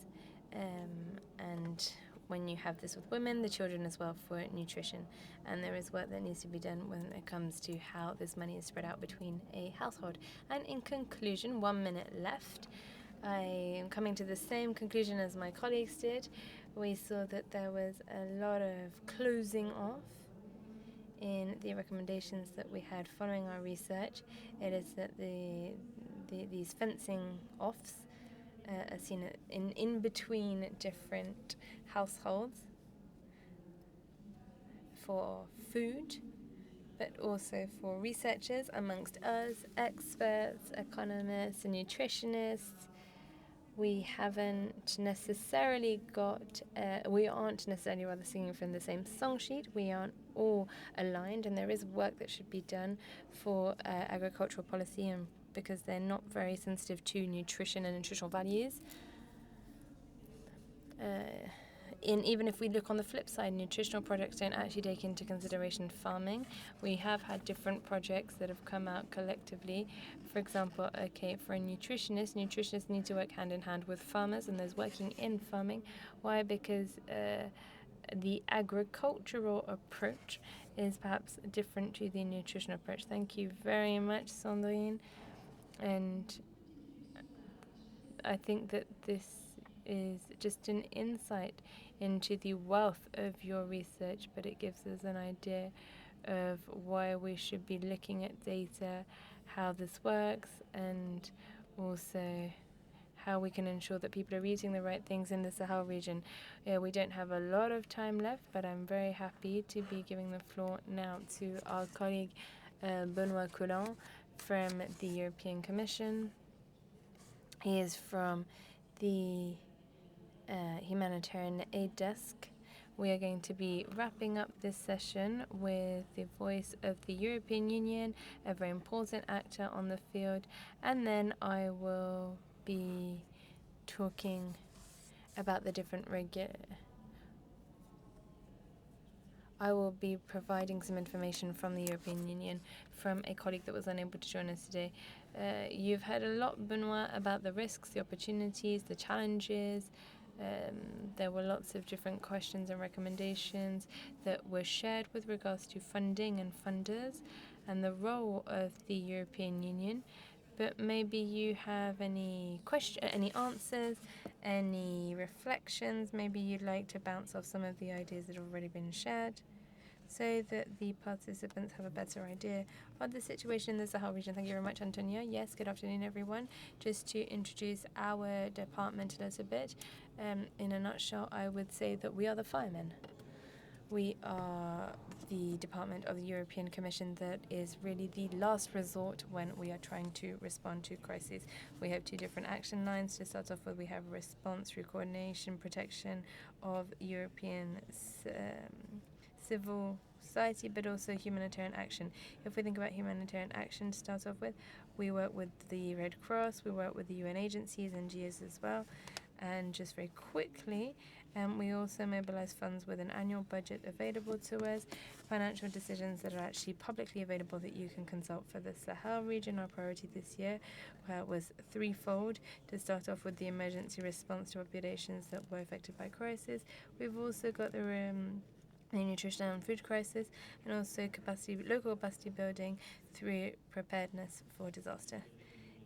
and when you have this with women, the children as well for nutrition. And there is work that needs to be done when it comes to how this money is spread out between a household. And in conclusion, 1 minute left, I am coming to the same conclusion as my colleagues did. We saw that there was a lot of closing off in the recommendations that we had following our research. It is that these fencing offs are seen in between different households for food, but also for researchers amongst us, experts, economists, and nutritionists. we haven't necessarily got, we aren't necessarily rather singing from the same song sheet. We aren't all aligned, and there is work that should be done for agricultural policy, and because they're not very sensitive to nutrition and nutritional values. Even if we look on the flip side, nutritional projects don't actually take into consideration farming. We have had different projects that have come out collectively. For example, for a nutritionist, nutritionists need to work hand in hand with farmers and those working in farming. Why? Because the agricultural approach is perhaps different to the nutrition approach. Thank you very much, Sandrine. And I think that this is just an insight into the wealth of your research, but it gives us an idea of why we should be looking at data, how this works, and also how we can ensure that people are eating the right things in the Sahel region. We don't have a lot of time left, but I'm very happy to be giving the floor now to our colleague Benoît Coulon from the European Commission. He is from the Humanitarian Aid Desk. We are going to be wrapping up this session with the voice of the European Union, a very important actor on the field, and then I will be talking about the different I will be providing some information from the European Union from a colleague that was unable to join us today. You've heard a lot, Benoît, about the risks, the opportunities, the challenges. There were lots of different questions and recommendations that were shared with regards to funding and funders and the role of the European Union. But maybe you have any answers, any reflections. Maybe you'd like to bounce off some of the ideas that have already been shared, so that the participants have a better idea of the situation in the Sahel region. Thank you very much, Antonia. Yes, good afternoon, everyone. Just to introduce our department a little bit, in a nutshell, I would say that we are the firemen. We are the department of the European Commission that is really the last resort when we are trying to respond to crises. We have two different action lines. To start off with, we have response through coordination, protection of European civil society, but also humanitarian action. If we think about humanitarian action to start off with, we work with the Red Cross, we work with the UN agencies, NGOs as well. And just very quickly, we also mobilize funds with an annual budget available to us, financial decisions that are actually publicly available that you can consult for the Sahel region. Our priority this year was threefold. To start off with the emergency response to populations that were affected by crisis. We've also got the nutrition and food crisis, and also local capacity building through preparedness for disaster.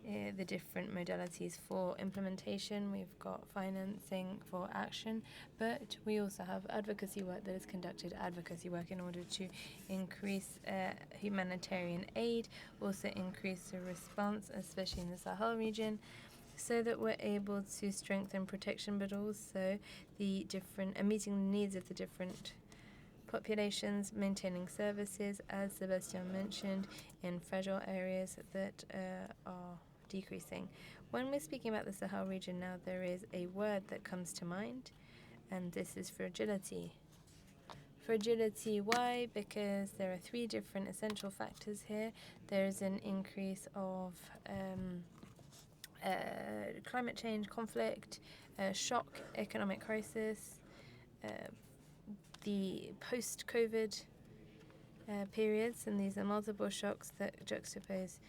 The different modalities for implementation. We've got financing for action, but we also have advocacy work that is conducted, advocacy work in order to increase humanitarian aid, also increase the response, especially in the Sahel region, so that we're able to strengthen protection, but also the different meeting the needs of the different populations, maintaining services, as Sebastian mentioned, in fragile areas that are decreasing. When we're speaking about the Sahel region now, there is a word that comes to mind, and this is fragility. Fragility, why? Because there are three different essential factors here. There's an increase of climate change, conflict, shock, economic crisis, the post-COVID periods, and these are multiple shocks that juxtapose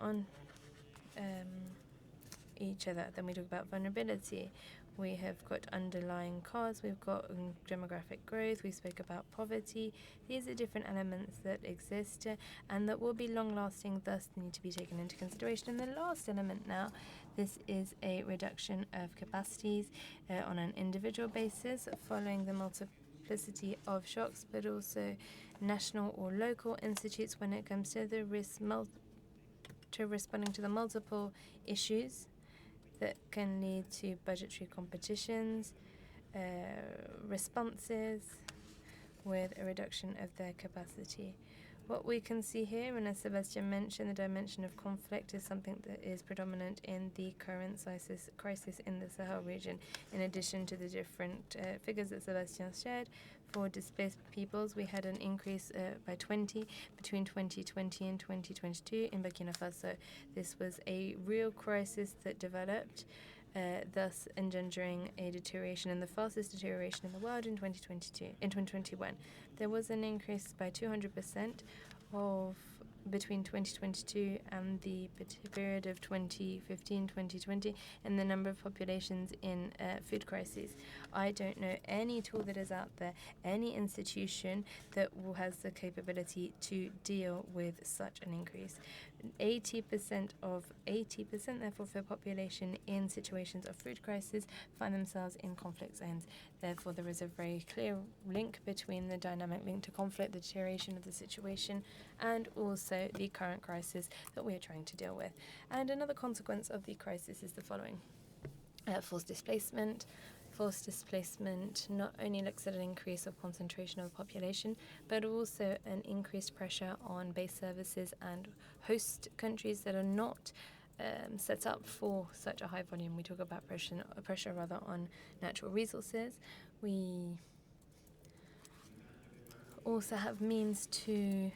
on each other. Then we talk about vulnerability. We have got underlying cause, we've got demographic growth, we spoke about poverty. These are different elements that exist and that will be long-lasting, thus need to be taken into consideration. And the last element now, this is a reduction of capacities on an individual basis following the multiplicity of shocks, but also national or local institutes when it comes to the responding to the multiple issues that can lead to budgetary competitions, responses with a reduction of their capacity. What we can see here, and as Sebastian mentioned, the dimension of conflict is something that is predominant in the current crisis in the Sahel region. In addition to the different figures that Sebastian shared, for displaced peoples, we had an increase by 20 between 2020 and 2022 in Burkina Faso. This was a real crisis that developed, thus engendering a deterioration, and the fastest deterioration in the world in 2021. There was an increase by 200% of between 2022 and the period of 2015-2020 in the number of populations in food crises. I don't know any tool that is out there, any institution that has the capability to deal with such an increase. 80% therefore of the population in situations of food crisis find themselves in conflict zones. Therefore, there is a very clear link between the dynamic link to conflict, the deterioration of the situation, and also the current crisis that we are trying to deal with. And another consequence of the crisis is the following. Forced displacement. Forced displacement not only looks at an increase of concentration of population, but also an increased pressure on base services and host countries that are not set up for such a high volume. We talk about pressure on natural resources. We also have means to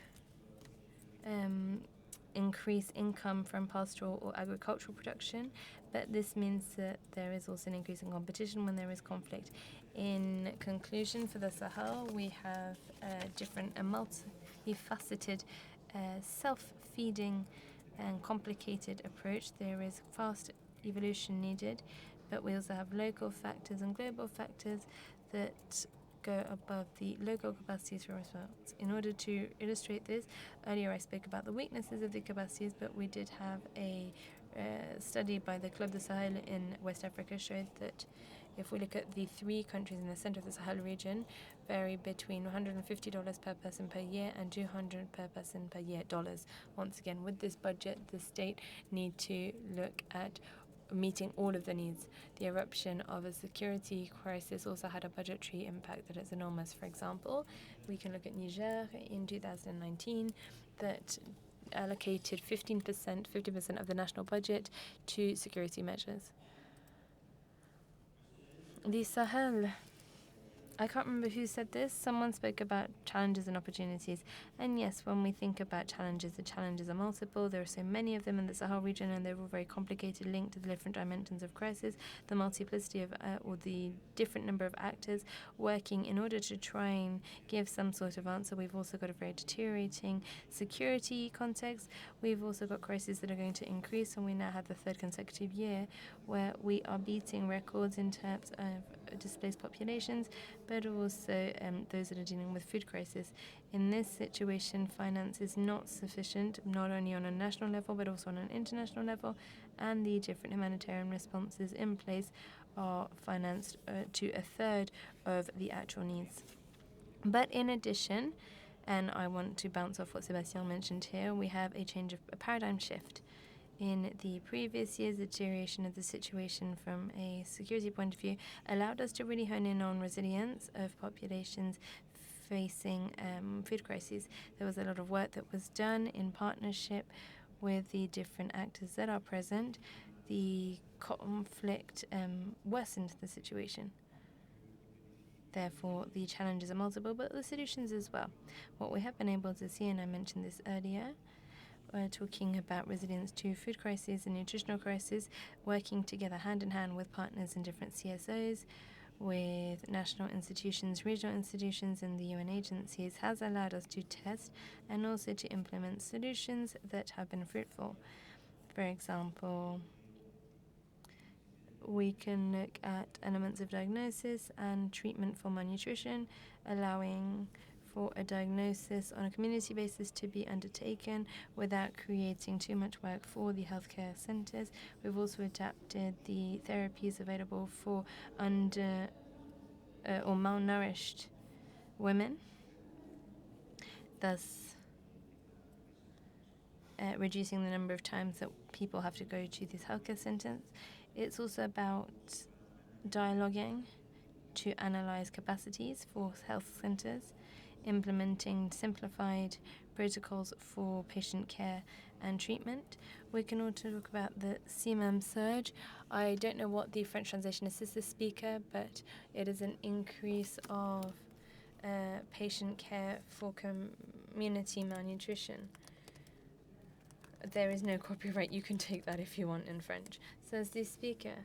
increase income from pastoral or agricultural production, but this means that there is also an increase in competition when there is conflict. In conclusion, for the Sahel, we have a multifaceted, self-feeding and complicated approach. There is fast evolution needed, but we also have local factors and global factors that go above the local capacities for response. In order to illustrate this, earlier I spoke about the weaknesses of the capacities, but we did have a study by the Club de Sahel in West Africa showed that if we look at the three countries in the center of the Sahel region, vary between $150 per person per year and $200 per person per year dollars. Once again, with this budget, the state need to look at meeting all of the needs. The eruption of a security crisis also had a budgetary impact that is enormous. For example, we can look at Niger in 2019 that allocated 50% of the national budget to security measures. The Sahel, I can't remember who said this. Someone spoke about challenges and opportunities. And yes, when we think about challenges, the challenges are multiple. There are so many of them in the Sahel region, and they're all very complicated, linked to the different dimensions of crisis, the multiplicity of, or the different number of actors working in order to try and give some sort of answer. We've also got a very deteriorating security context. We've also got crises that are going to increase, and we now have the third consecutive year where we are beating records in terms of displaced populations, but also those that are dealing with food crisis. In this situation, finance is not sufficient, not only on a national level, but also on an international level, and the different humanitarian responses in place are financed to a third of the actual needs. But in addition, and I want to bounce off what Sebastian mentioned here, we have a change of a paradigm shift. In the previous years, the deterioration of the situation from a security point of view allowed us to really hone in on resilience of populations facing food crises. There was a lot of work that was done in partnership with the different actors that are present. The conflict worsened the situation. Therefore, the challenges are multiple, but the solutions as well. What we have been able to see, and I mentioned this earlier, we're talking about resilience to food crises and nutritional crises, working together hand in hand with partners in different CSOs, with national institutions, regional institutions, and the UN agencies has allowed us to test and also to implement solutions that have been fruitful. For example, we can look at elements of diagnosis and treatment for malnutrition, allowing for a diagnosis on a community basis to be undertaken without creating too much work for the healthcare centres. We've also adapted the therapies available for under or malnourished women, thus reducing the number of times that people have to go to these healthcare centres. It's also about dialoguing to analyse capacities for health centres, implementing simplified protocols for patient care and treatment. We can also talk about the CMM surge. I don't know what the French translation is this speaker, but it is an increase of patient care for community malnutrition. There is no copyright. You can take that if you want in French, says the speaker.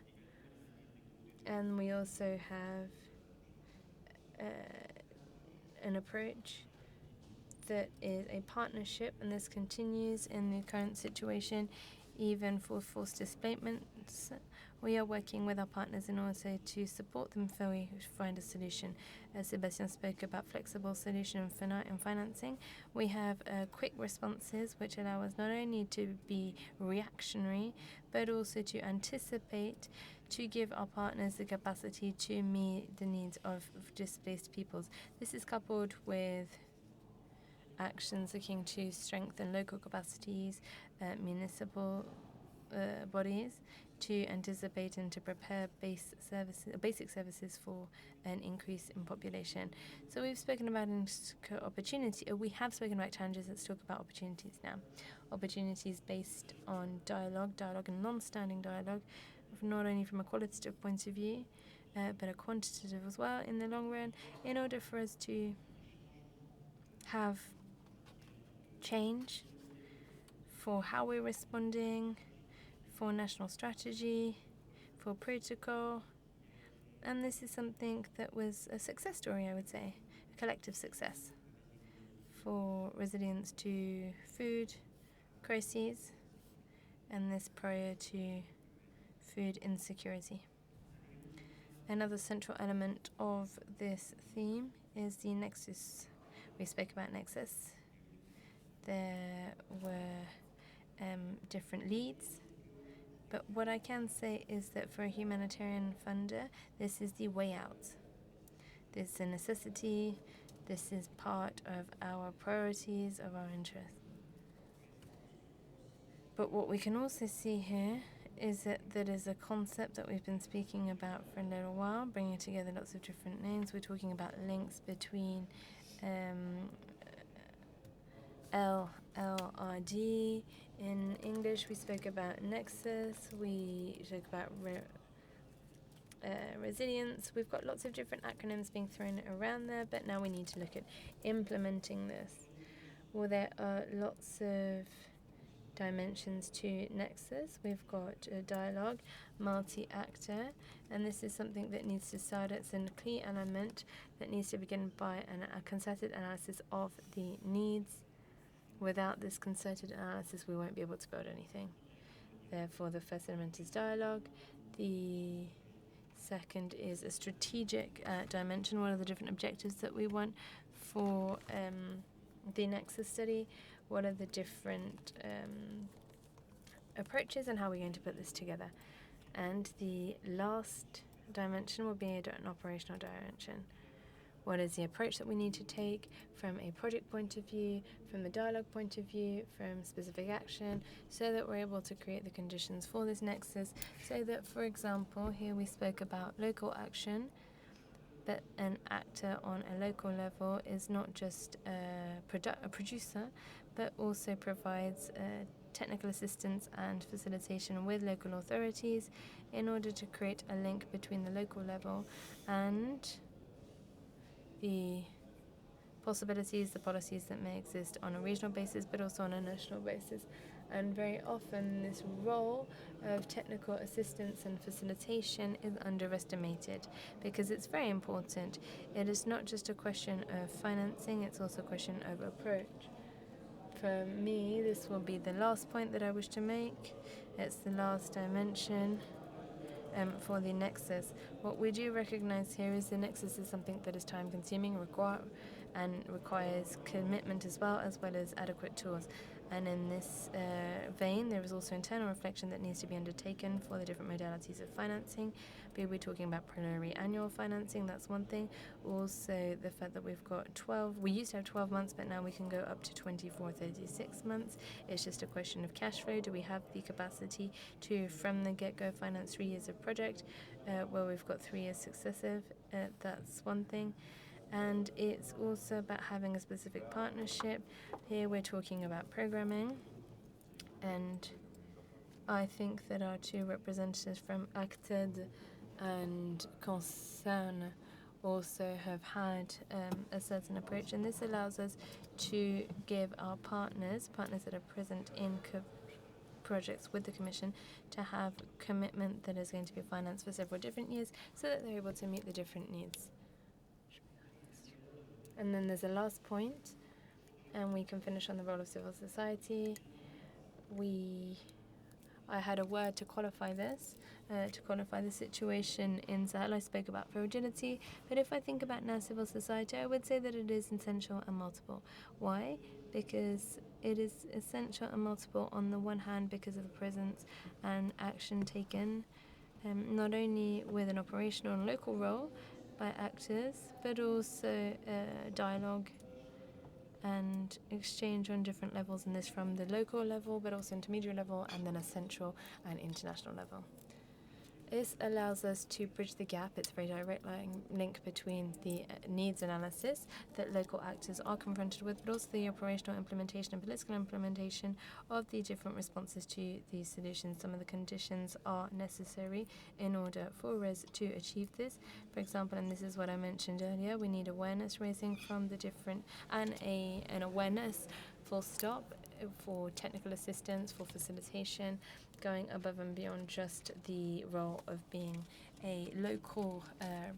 And we also have an approach that is a partnership, and this continues in the current situation, even for forced displacements. We are working with our partners in order to support them until we find a solution. As Sébastien spoke about flexible solution and financing, we have quick responses which allow us not only to be reactionary, but also to anticipate, to give our partners the capacity to meet the needs of displaced peoples. This is coupled with actions looking to strengthen local capacities, municipal bodies, to anticipate and to prepare basic services for an increase in population. So we've spoken about opportunity. We have spoken about challenges. Let's talk about opportunities now. Opportunities based on dialogue and non-standing dialogue, not only from a qualitative point of view, but a quantitative as well in the long run, in order for us to have change for how we're responding, for national strategy, for protocol. And this is something that was a success story, I would say, a collective success for resilience to food crises, and this prior to food insecurity. Another central element of this theme is the nexus. We spoke about nexus. There were different leads, but what I can say is that for a humanitarian funder, this is the way out. This is a necessity. This is part of our priorities, of our interests. But what we can also see here is that there is a concept that we've been speaking about for a little while, bringing together lots of different names. We're talking about links between LRD. In English, we spoke about nexus. We spoke about resilience. We've got lots of different acronyms being thrown around there, but now we need to look at implementing this. Well, there are lots of dimensions to nexus. We've got a dialogue, multi-actor, and this is something that needs to start. It's a key element that needs to begin by a concerted analysis of the needs. Without this concerted analysis, we won't be able to build anything. Therefore, the first element is dialogue. The second is a strategic dimension. What are the different objectives that we want for the nexus study? What are the different approaches, and how are we going to put this together? And the last dimension will be an operational dimension. What is the approach that we need to take from a project point of view, from the dialogue point of view, from specific action, so that we're able to create the conditions for this nexus, so that, for example, here we spoke about local action, but an actor on a local level is not just a producer, but also provides technical assistance and facilitation with local authorities in order to create a link between the local level and the possibilities, the policies that may exist on a regional basis, but also on a national basis. And very often this role of technical assistance and facilitation is underestimated, because it's very important. It is not just a question of financing, it's also a question of approach. For me, this will be the last point that I wish to make. It's the last dimension for the nexus. What we do recognize here is the nexus is something that is time-consuming, and requires commitment as well as adequate tools. And in this vein, there is also internal reflection that needs to be undertaken for the different modalities of financing. Be we talking about preliminary annual financing, that's one thing. Also, the fact that we've got 12, we used to have 12 months, but now we can go up to 24, 36 months. It's just a question of cash flow. Do we have the capacity to, from the get-go, finance 3 years of project, where we've got 3 years successive? That's one thing. And it's also about having a specific partnership. Here we're talking about programming. And I think that our two representatives from ACTED and Concern also have had a certain approach. And this allows us to give our partners that are present in projects with the Commission, to have commitment that is going to be financed for several different years so that they're able to meet the different needs. And then there's a last point, and we can finish on the role of civil society. I had a word to qualify this, to qualify the situation in Sahel. I spoke about fragility, but if I think about now civil society, I would say that it is essential and multiple. Why? Because it is essential and multiple on the one hand because of the presence and action taken, not only with an operational and local role by actors, but also dialogue and exchange on different levels, and this from the local level, but also intermediate level, and then a central and international level. This allows us to bridge the gap. It's a very direct link between the needs analysis that local actors are confronted with, but also the operational implementation and political implementation of the different responses to these solutions. Some of the conditions are necessary in order for us to achieve this. For example, and this is what I mentioned earlier, we need awareness raising from the different, and an awareness full stop for technical assistance, for facilitation, going above and beyond just the role of being a local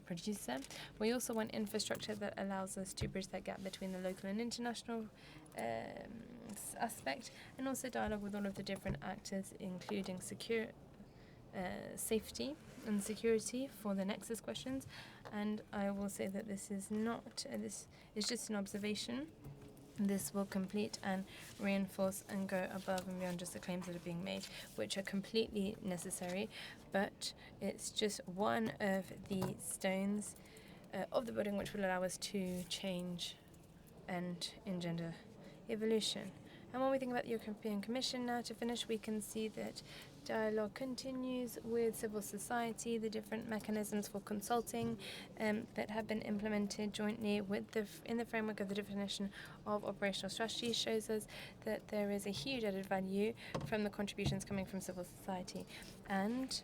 producer. We also want infrastructure that allows us to bridge that gap between the local and international aspect, and also dialogue with all of the different actors, including safety and security for the nexus questions. And I will say that this is not, this is just an observation. This will complete and reinforce and go above and beyond just the claims that are being made, which are completely necessary, but it's just one of the stones of the building which will allow us to change and engender evolution. And when we think about the European Commission now, to finish, we can see that dialogue continues with civil society, the different mechanisms for consulting that have been implemented jointly with in the framework of the definition of operational strategy shows us that there is a huge added value from the contributions coming from civil society. And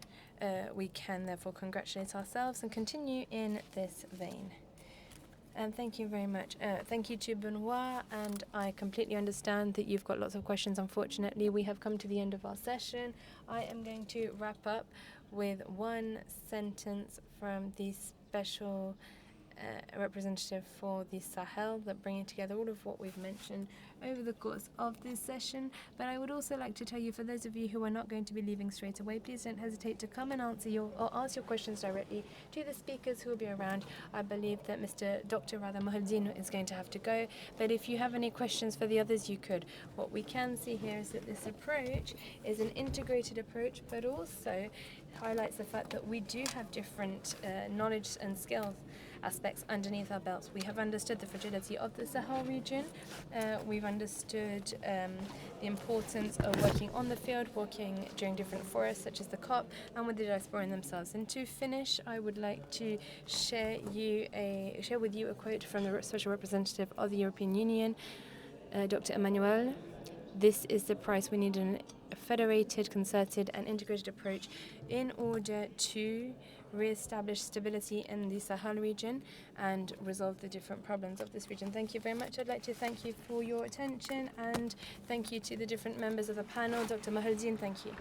we can therefore congratulate ourselves and continue in this vein. And thank you very much. Thank you to Benoit, and I completely understand that you've got lots of questions. Unfortunately, we have come to the end of our session. I am going to wrap up with one sentence from the special representative for the Sahel, that bringing together all of what we've mentioned over the course of this session. But I would also like to tell you, for those of you who are not going to be leaving straight away, please don't hesitate to come and ask your questions directly to the speakers who will be around. I believe that Dr. Moheldine is going to have to go, but if you have any questions for the others, you could. What we can see here is that this approach is an integrated approach, but also highlights the fact that we do have different knowledge and skills aspects underneath our belts. We have understood the fragility of the Sahel region. We've understood the importance of working on the field, working during different forests such as the COP, and with the diaspora themselves. And to finish, I would like to share with you a quote from the Special Representative of the European Union, Dr. Emmanuel. This is the price. We need a federated, concerted and integrated approach in order to re-establish stability in the Sahel region and resolve the different problems of this region. Thank you very much. I'd like to thank you for your attention, and thank you to the different members of the panel. Dr. Moheldine, thank you.